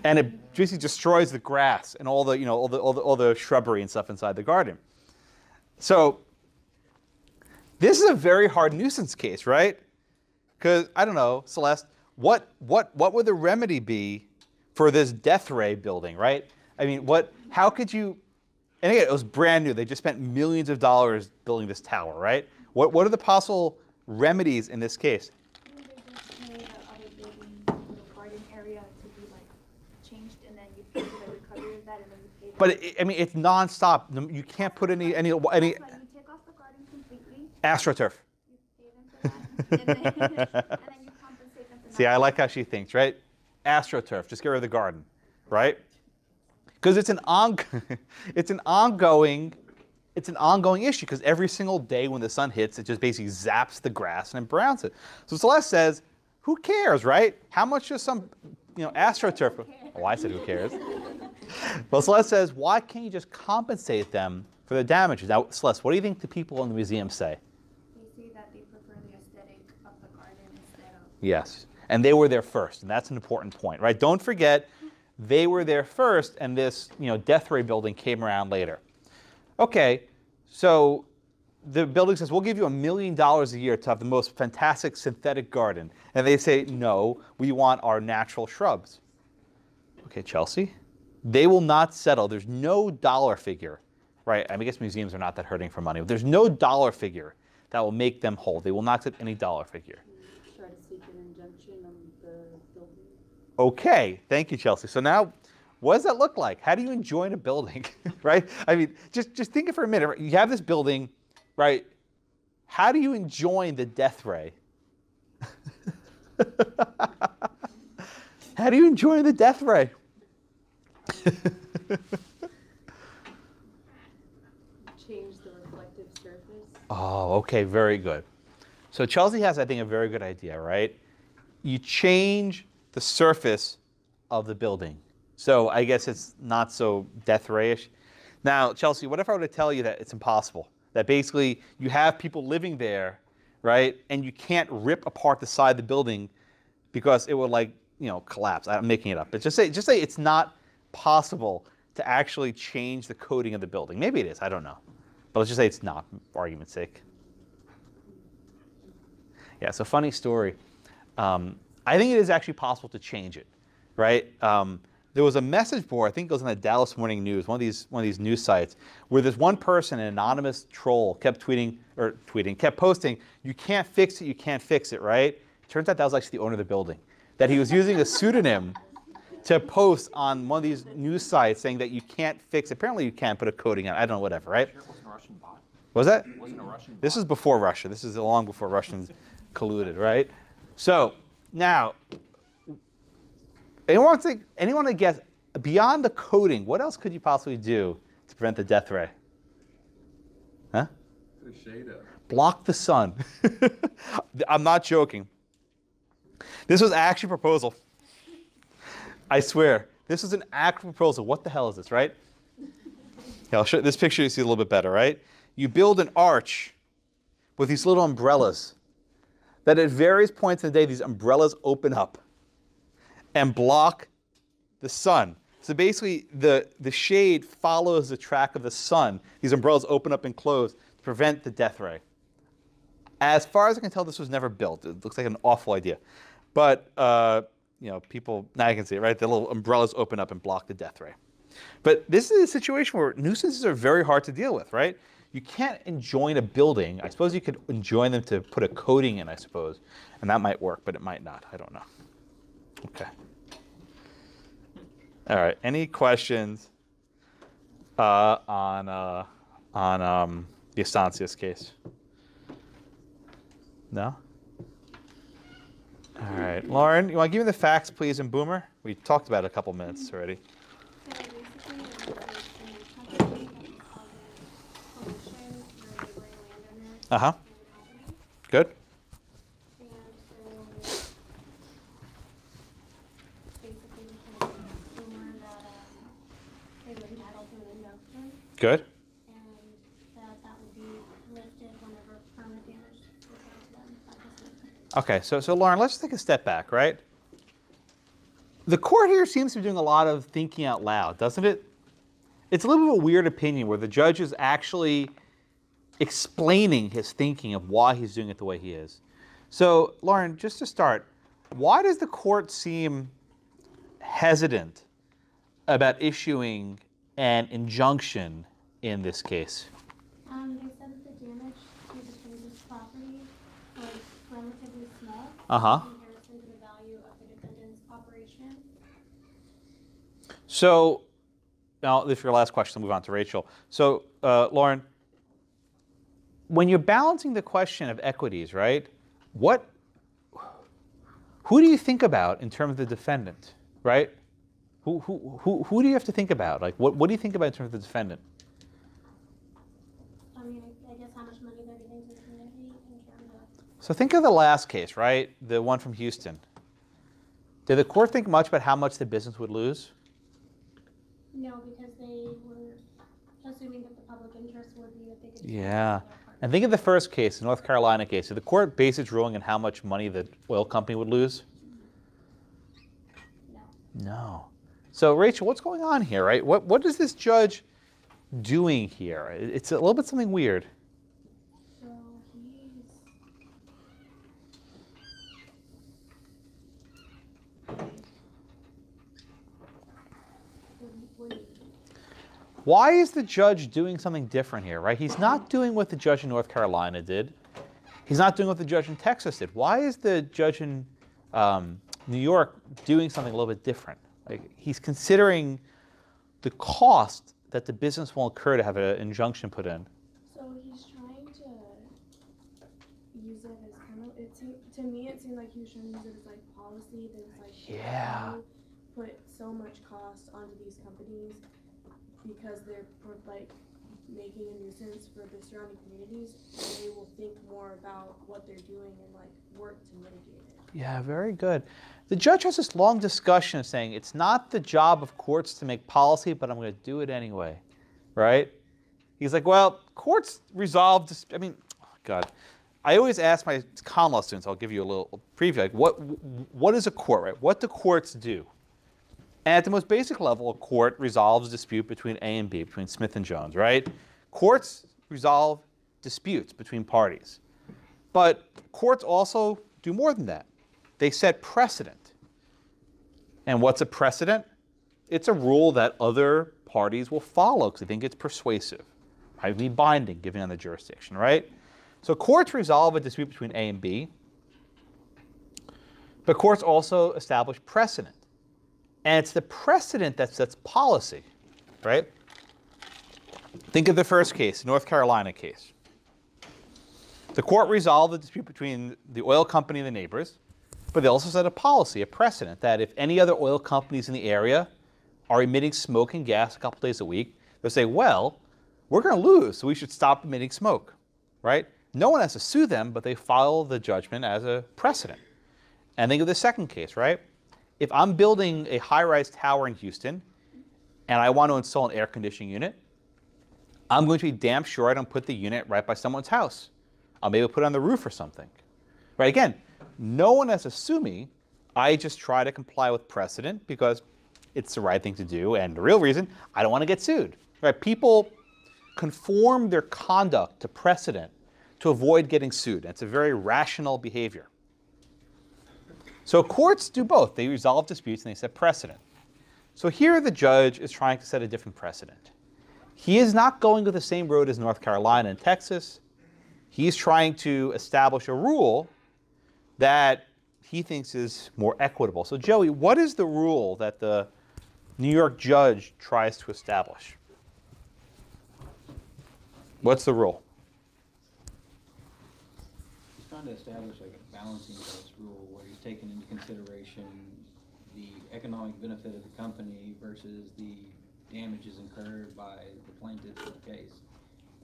And it basically destroys the grass and all the shrubbery and stuff inside the garden. So This is a very hard nuisance case, right? Because, I don't know, Celeste, what would the remedy be for this death ray building, right? I mean, how could you, and again, it was brand new. They just spent millions of dollars building this tower, right? What are the possible remedies in this case? But I mean, it's nonstop. You can't put any
You take off the garden completely.
AstroTurf.
You pay them for that, and then you compensate them for
See, I like how she thinks, right? AstroTurf, just get rid of the garden, right? Because it's an ongoing issue. Because every single day when the sun hits, it just basically zaps the grass and it browns it. So Celeste says, "Who cares, right? How much does some, AstroTurf?" Oh, I said, "Who cares?" Well, Celeste says, "Why can't you just compensate them for the damages?" Now, Celeste, what do you think the people in the museum say?
They say that they prefer the aesthetic of the garden instead of.
Yes, and they were there first, and that's an important point, right? Don't forget, they were there first, and this, death ray building came around later. Okay, so the building says, "We'll give you $1 million a year to have the most fantastic synthetic garden," and they say, "No, we want our natural shrubs." Okay, Chelsea. They will not settle. There's no dollar figure, right? I guess museums are not that hurting for money, but there's no dollar figure that will make them whole. They will not accept any dollar figure.
Try to seek an injunction on the building.
Okay, thank you, Chelsea. So now, what does that look like? How do you enjoin a building, right? I mean, just think it for a minute. Right? You have this building, right? How do you enjoin the death ray? How do you enjoin the death ray?
Change the reflective surface.
Oh, okay, very good. So Chelsea has, I think, a very good idea, right? You change the surface of the building. So I guess it's not so death ray-ish. Now, Chelsea, what if I were to tell you that it's impossible? That basically you have people living there, right? And you can't rip apart the side of the building because it would collapse. I'm making it up. But just say it's not possible to actually change the coating of the building. Maybe it is, I don't know. But let's just say it's not, for argument's sake. Yeah, so funny story. I think it is actually possible to change it, right? There was a message board, I think it was on the Dallas Morning News, one of these news sites, where this one person, an anonymous troll, kept posting, "You can't fix it, you can't fix it," right? Turns out that was actually the owner of the building. That he was using a pseudonym to post on one of these news sites saying that you can't fix it. Apparently you can't put a coating on it. I don't know, whatever, right?
Sure it wasn't a Russian bot.
Was that?
It wasn't a Russian bot.
This is before Russia. This is long before Russians colluded, right? So now, anyone to guess, beyond the coating, what else could you possibly do to prevent the death ray? Huh?
The shade up.
Block the sun. I'm not joking. This was actually a proposal. I swear. This is an actual proposal. What the hell is this, right? Yeah, I'll show this picture you see a little bit better, right? You build an arch with these little umbrellas that at various points in the day, these umbrellas open up and block the sun. So basically, the shade follows the track of the sun. These umbrellas open up and close to prevent the death ray. As far as I can tell, this was never built. It looks like an awful idea. But, people, now you can see it, right? The little umbrellas open up and block the death ray. But this is a situation where nuisances are very hard to deal with, right? You can't enjoin a building. I suppose you could enjoin them to put a coating in, I suppose. And that might work, but it might not. I don't know. Okay. All right. Any questions on the Estancias case? No? All right. Lauren, you want to give me the facts, please, and Boomer? We talked about it a couple minutes already. Uh-huh. Good. Good. Okay, so Lauren, let's take a step back, right? The court here seems to be doing a lot of thinking out loud, doesn't it? It's a little bit of a weird opinion where the judge is actually explaining his thinking of why he's doing it the way he is. So, Lauren, just to start, why does the court seem hesitant about issuing an injunction in this case?
They said that the damage to the plaintiff's property was relatively small
Uh-huh.
in comparison to the value of the defendant's operation.
So, now this is your last question. We'll move on to Rachel. So, Lauren, when you're balancing the question of equities, right? Who do you think about in terms of the defendant, right? Who do you have to think about? Like, what do you think about in terms of the defendant?
I mean, I guess how much money they're giving to the community in terms of.
So think of the last case, right? The one from Houston. Did the court think much about how much the business would lose?
No, because they were assuming that the public interest would be that they could.
Yeah. And think of the first case, the North Carolina case. Did the court base its ruling on how much money the oil company would lose? No. So, Rachel, what's going on here, right? What is this judge doing here? It's a little bit something weird.
So he's.
Why is the judge doing something different here, right? He's not doing what the judge in North Carolina did. He's not doing what the judge in Texas did. Why is the judge in New York doing something a little bit different? Like, he's considering the cost that the business will incur to have an injunction put in.
So he's trying to use it as kind of, to me it seemed like he was trying to use it as like policy, that it's like,
Yeah.
you put so much cost onto these companies because they're like making a nuisance for the surrounding communities, and they will think more about what they're doing and like work to mitigate it.
Yeah, very good. The judge has this long discussion saying it's not the job of courts to make policy, but I'm going to do it anyway, right? He's like, well, courts resolve this. I mean, oh God. I always ask my common law students, I'll give you a little preview, like what is a court, right? What do courts do? And at the most basic level, a court resolves a dispute between A and B, between Smith and Jones, right? Courts resolve disputes between parties. But courts also do more than that. They set precedent. And what's a precedent? It's a rule that other parties will follow because they think it's persuasive. Might be binding, given on the jurisdiction, right? So courts resolve a dispute between A and B. But courts also establish precedent. And it's the precedent that sets policy, right? Think of the first case, the North Carolina case. The court resolved the dispute between the oil company and the neighbors, but they also set a policy, a precedent, that if any other oil companies in the area are emitting smoke and gas a couple days a week, they'll say, well, we're going to lose, so we should stop emitting smoke, right? No one has to sue them, but they follow the judgment as a precedent. And think of the second case, right? If I'm building a high-rise tower in Houston and I want to install an air conditioning unit, I'm going to be damn sure I don't put the unit right by someone's house. I'll maybe put it on the roof or something. Right? Again, no one has to sue me. I just try to comply with precedent because it's the right thing to do, and the real reason, I don't want to get sued. Right? People conform their conduct to precedent to avoid getting sued. It's a very rational behavior. So courts do both. They resolve disputes and they set precedent. So here the judge is trying to set a different precedent. He is not going with the same road as North Carolina and Texas. He's trying to establish a rule that he thinks is more equitable. So Joey, what is the rule that the New York judge tries to establish? What's the rule?
He's trying to establish like a balancing test rule where he's taking into consideration the economic benefit of the company versus the damages incurred by the plaintiff in the case,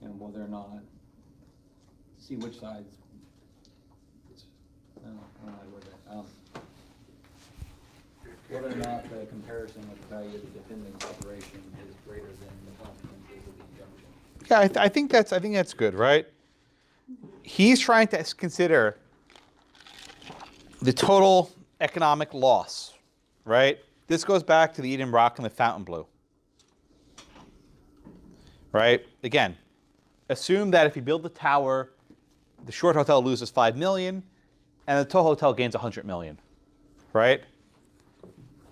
and whether or not, see which side's, I don't know how to word that. Whether or not the comparison with the value of the defendant's operation is greater than the consequences of the injunction.
Yeah, I think that's good, right? He's trying to consider the total economic loss, right? This goes back to the Eden Rock and the Fontainebleau, right? Again, assume that if you build the tower, the short hotel loses $5 million, and the tall hotel gains $100 million, right?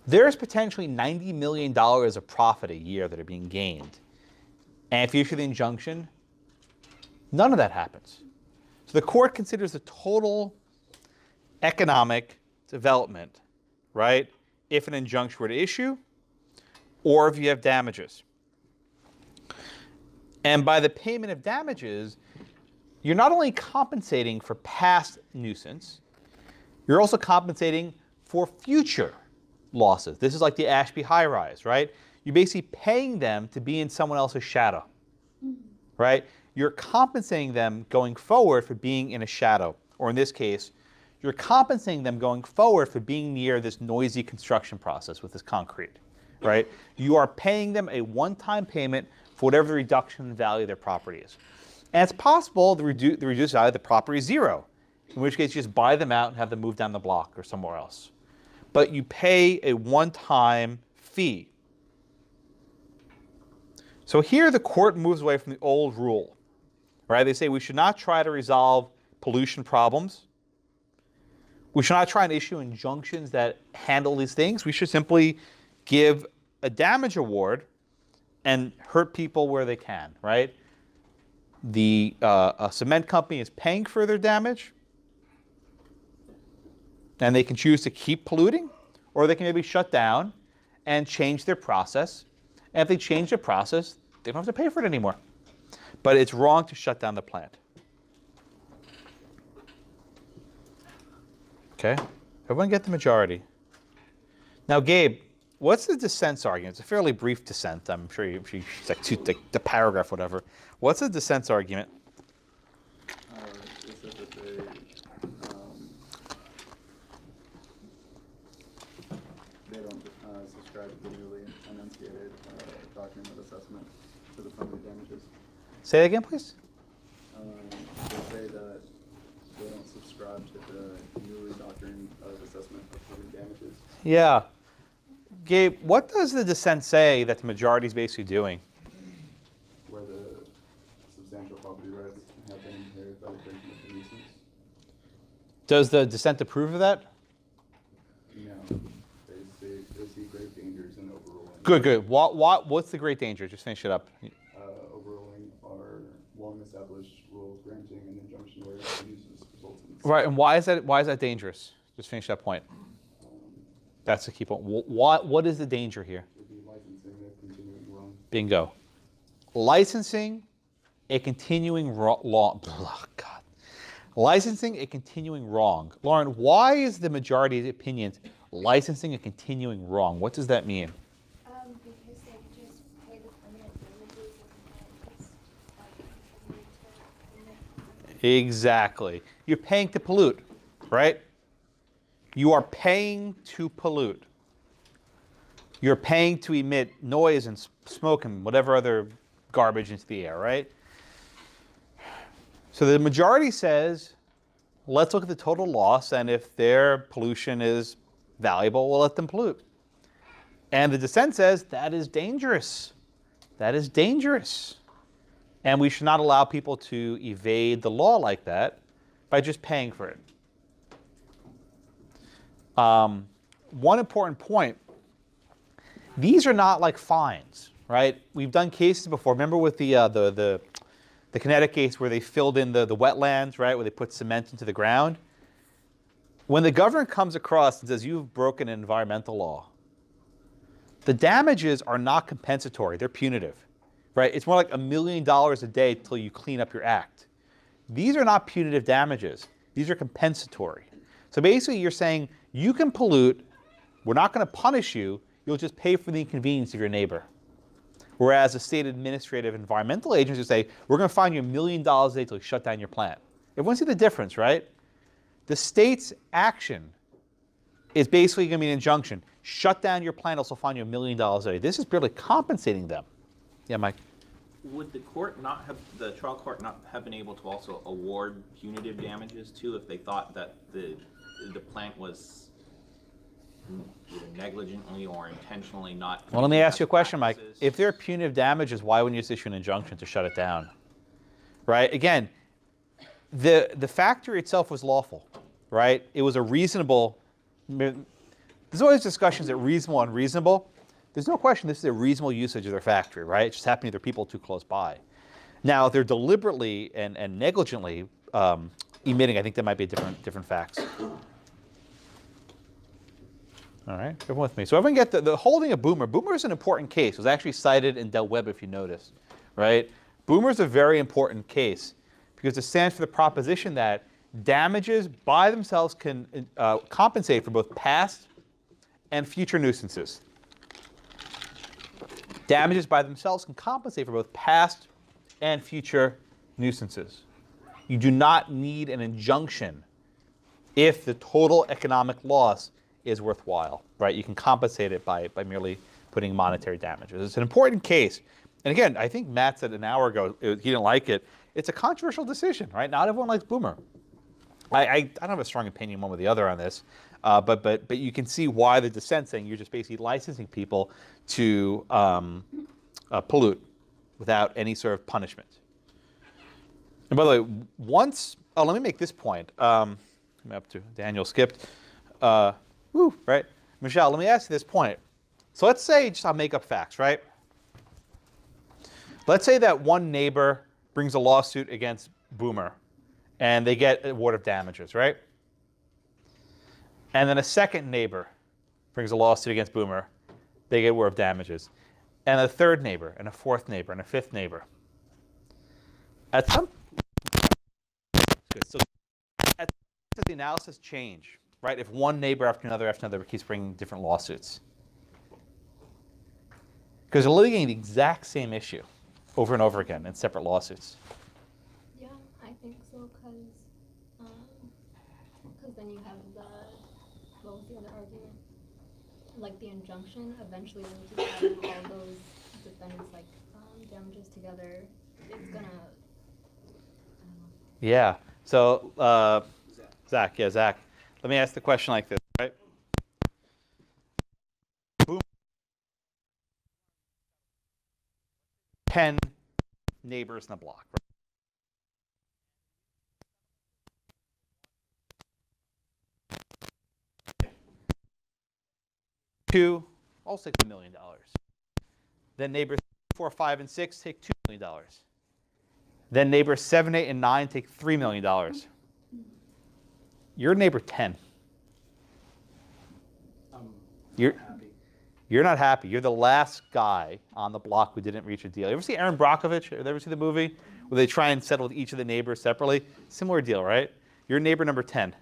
There's potentially $90 million of profit a year that are being gained. And if you issue the injunction, none of that happens. So the court considers the total economic development, right, if an injunction were to issue, or if you have damages. And by the payment of damages, you're not only compensating for past nuisance, you're also compensating for future losses. This is like the Ashby high-rise, right? You're basically paying them to be in someone else's shadow, right? You're compensating them going forward for being in a shadow. Or in this case, you're compensating them going forward for being near this noisy construction process with this concrete, right? You are paying them a one-time payment for whatever the reduction in value of their property is. And it's possible the reduced value of the property is zero, in which case you just buy them out and have them move down the block or somewhere else. But you pay a one-time fee. So here the court moves away from the old rule, right? They say we should not try to resolve pollution problems. We should not try and issue injunctions that handle these things. We should simply give a damage award and hurt people where they can, right? A cement company is paying for their damage, and they can choose to keep polluting, or they can maybe shut down and change their process. And if they change their process, they don't have to pay for it anymore. But it's wrong to shut down the plant. Okay? Everyone get the majority. Now, Gabe, what's the dissent's argument? It's a fairly brief dissent. I'm sure she's like the paragraph, whatever. What's the dissent's argument?
It says that they don't subscribe to the newly enunciated doctrine of assessment for the permanent damages.
Say that again, please.
They say that they don't subscribe to the newly doctrine of assessment of permanent damages.
Yeah. Gabe, what does the dissent say that the majority is basically doing?
Where the substantial property rights have been inherited by the creation of the nuisance.
Does the dissent approve of that?
No. They see great dangers in overruling.
Good, good. What's the great danger? Just finish it up.
Overruling our long-established rules granting an injunction where the nuisance results in.
Right, and why is that dangerous? Just finish that point. That's the key point. What is the danger here?
Licensing a continuing wrong.
Bingo. Licensing a continuing wrong. Oh, God. Licensing a continuing wrong. Lauren, why is the majority's opinion licensing a continuing wrong? What does that mean?
Because they just pay the permanent damages and
Exactly. You're paying to pollute, right? You are paying to pollute. You're paying to emit noise and smoke and whatever other garbage into the air, right? So the majority says, let's look at the total loss, and if their pollution is valuable, we'll let them pollute. And the dissent says, that is dangerous. That is dangerous. And we should not allow people to evade the law like that by just paying for it. One important point, these are not like fines, right? We've done cases before. Remember with the Connecticut case where they filled in the wetlands, right, where they put cement into the ground? When the government comes across and says, you've broken an environmental law, the damages are not compensatory. They're punitive, right? It's more like $1 million a day till you clean up your act. These are not punitive damages. These are compensatory. So basically you're saying, you can pollute, we're not going to punish you, you'll just pay for the inconvenience of your neighbor. Whereas a state administrative environmental agency say, we're going to fine you $1 million a day till you shut down your plant. Everyone see the difference, right? The state's action is basically going to be an injunction. Shut down your plant, also fine you $1 million a day. This is barely compensating them. Yeah, Mike?
Would the trial court not have been able to also award punitive damages too if they thought that the plant was either negligently or intentionally not?
Well, let me ask you a question, Mike. If there are punitive damages, why wouldn't you just issue an injunction to shut it down? right? Again, the factory itself was lawful, right? It was a reasonable. There's always discussions that reasonable and unreasonable. There's no question this is a reasonable usage of their factory, right? It's just happening there are people too close by. Now, if they're deliberately and negligently emitting, I think that might be different facts. All right, everyone with me. So everyone get the holding of Boomer. Boomer is an important case. It was actually cited in Del Webb, if you notice, right? Boomer is a very important case because it stands for the proposition that damages by themselves can compensate for both past and future nuisances. Damages by themselves can compensate for both past and future nuisances. You do not need an injunction if the total economic loss is worthwhile, right? You can compensate it by merely putting monetary damages. It's an important case. And again, I think Matt said an hour ago he didn't like it. It's a controversial decision, right? Not everyone likes Boomer. I don't have a strong opinion one way or the other on this, but you can see why the dissent saying you're just basically licensing people to pollute without any sort of punishment. And by the way, let me make this point. I'm up to Daniel skipped. Right, Michelle. Let me ask you this point. So let's say I'll make up facts, right? Let's say that one neighbor brings a lawsuit against Boomer, and they get an award of damages, right? And then a second neighbor brings a lawsuit against Boomer, they get an award of damages, and a third neighbor, and a fourth neighbor, and a fifth neighbor. At some does the analysis change, right? If one neighbor after another keeps bringing different lawsuits. Because they're litigating the exact same issue over and over again in separate lawsuits.
Yeah, I think so, because then you have what was the other argument? Like the injunction, eventually when you keep having all those defendants like damages together, it's gonna,
Yeah. So, Zach. Let me ask the question like this, right? Boom. 10 neighbors in the block, right? Two, all $6 million. Then neighbors 4, 5, and 6 take $2 million. Then neighbors 7, 8, and 9 take $3 million. You're neighbor 10. You're not happy. You're the last guy on the block who didn't reach a deal. You ever see Aaron Brockovich? You ever see the movie where they try and settle with each of the neighbors separately? Similar deal, right? You're neighbor number 10.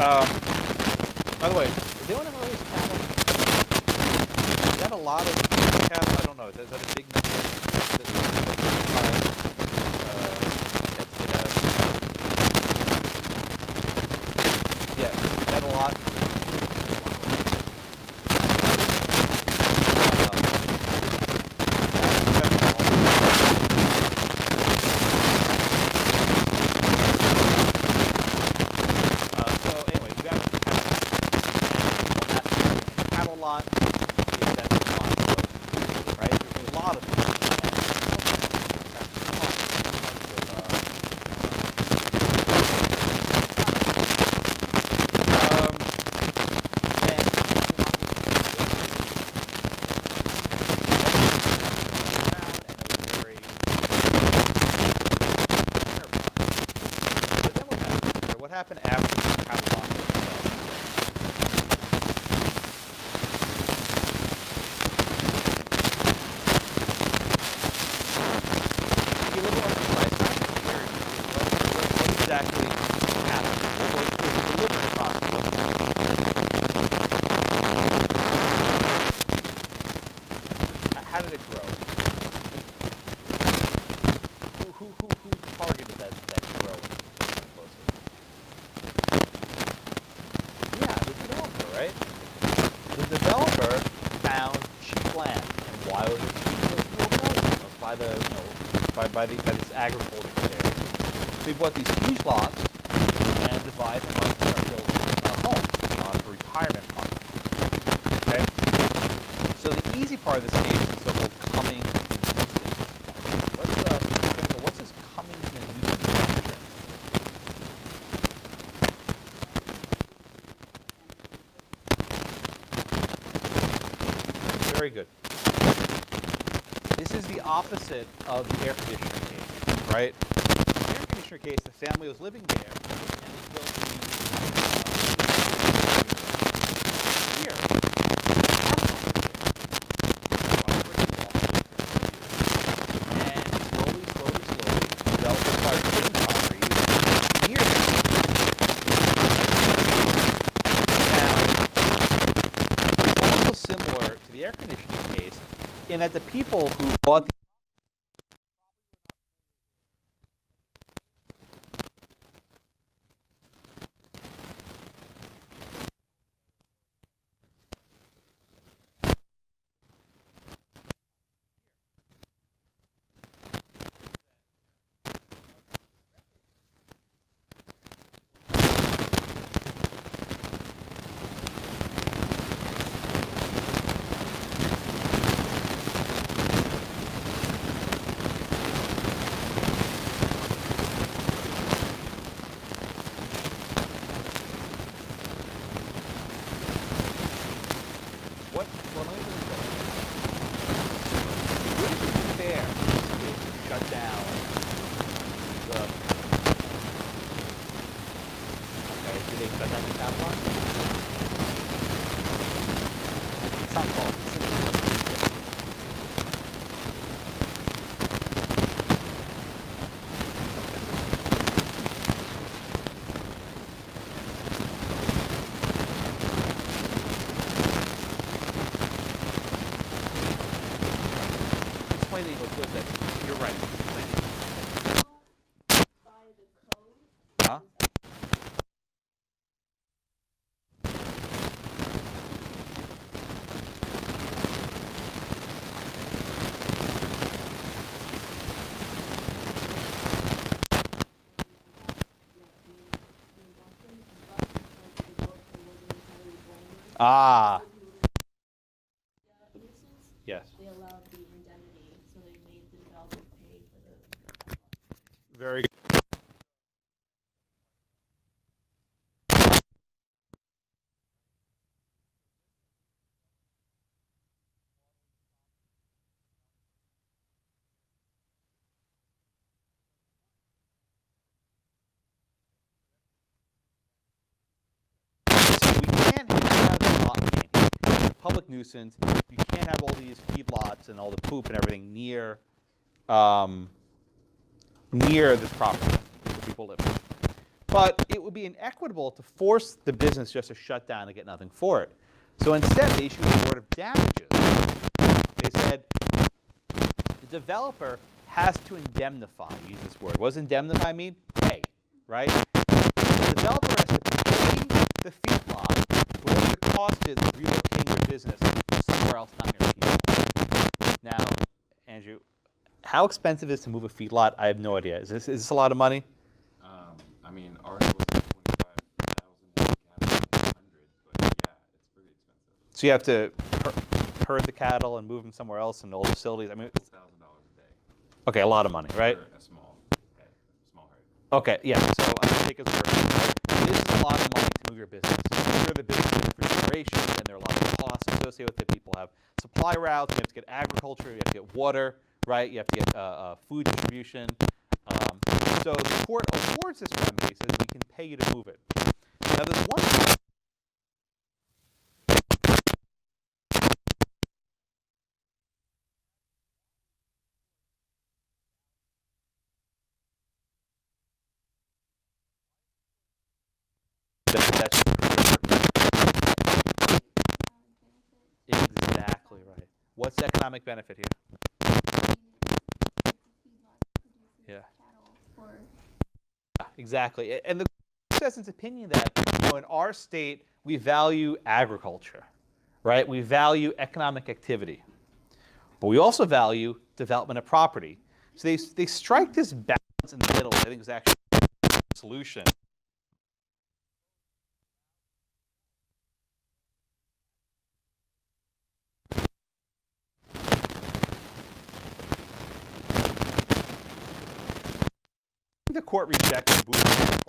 By the way, does anyone know this cattle? Is that a lot of cattle? I don't know. Is that a big number? Yeah, is that a lot? What happened after the catalog was be a little more precise. What exactly happened? What was the deliberate process? How did it grow? Who targeted that growing? Yeah, the developer, right? The developer found cheap land, and why was it cheap? By the, by this agriculture there. So he bought these huge lots and divided them up and built homes for retirement funds. Okay. So the easy part of this case is so-called coming to nuisance. What's this coming to nuisance doctrine? Very good. This is the opposite of the air conditioner case, right? In the air conditioner case, the family was living there, and they built here. And slowly, developers started putting properties near them. Now, also similar to the air conditioning case, in that the people who bought the You're right. Huh? Ah. Yes.
They allowed the indemnity, so they made the developer pay for the.
Very good. Public nuisance. You can't have all these feedlots and all the poop and everything near this property where people live. But it would be inequitable to force the business just to shut down and get nothing for it. So instead, they issued an award of damages. They said the developer has to indemnify, use this word. What does indemnify mean? Pay, right? The developer has to pay the feedlot for what the cost is of relocating your business somewhere else, not near people. Now, Andrew, how expensive is it to move a feedlot? I have no idea. Is this a lot of money?
I mean, ours was like 25,000 100, but yeah, it's pretty expensive.
So you have to herd the cattle and move them somewhere else and old facilities. I mean,
$1,000 a day.
Okay, a lot of money, right?
For a small herd.
Okay, yeah. So I take it as this is a lot of money to move your business. You're the business for generations, and there are a lot of costs associated with it. People have supply routes. You have to get agriculture. You have to get water, right? You have to get food distribution. So the court awards this remedy, says we can pay you to move it. Now there's one thing. Exactly right. What's the economic benefit here? Yeah. Exactly. And the court says in its opinion that in our state we value agriculture, right? We value economic activity, but we also value development of property. So they strike this balance in the middle. I think is actually a solution. The court rejected Boomer's point.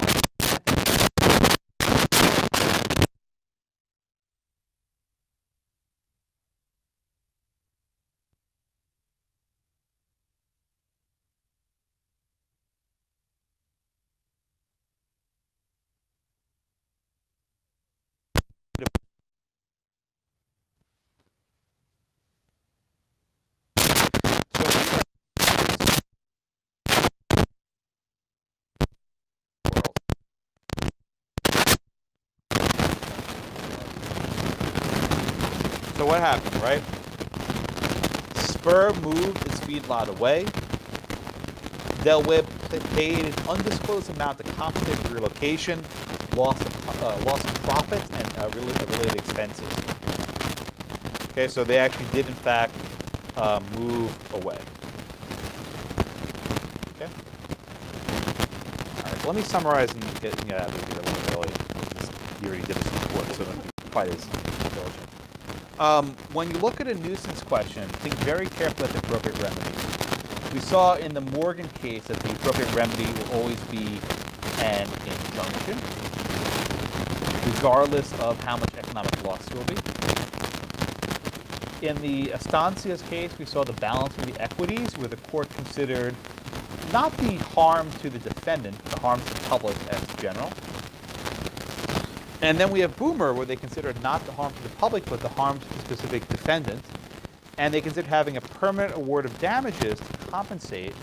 So what happened, right? Spur moved its feedlot away. Del Webb paid an undisclosed amount to compensate for relocation, loss of profits, and related expenses. Okay, so they actually did, in fact, move away. Okay. All right. So let me summarize and get out of here a little bit early. You already did this before, so don't be quite as diligent. When you look at a nuisance question, think very carefully about the appropriate remedy. We saw in the Morgan case that the appropriate remedy will always be an injunction, regardless of how much economic loss there will be. In the Estancia's case, we saw the balancing of the equities, where the court considered not the harm to the defendant, but the harm to the public as general. And then we have Boomer, where they considered not the harm to the public, but the harm to the specific defendant. And they considered having a permanent award of damages to compensate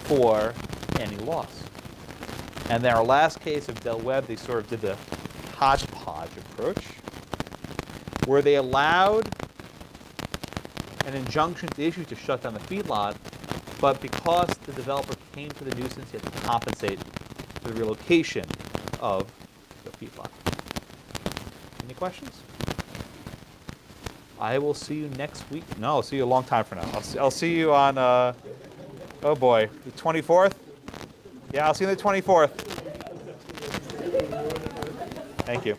for any loss. And then our last case of Del Webb, they sort of did the hodgepodge approach, where they allowed an injunction to issue to shut down the feedlot, but because the developer came to the nuisance, he had to compensate for the relocation of the feedlot. Any questions? I will see you next week. No, I'll see you a long time from now. I'll see you on, oh boy, the 24th? Yeah, I'll see you on the 24th. Thank you.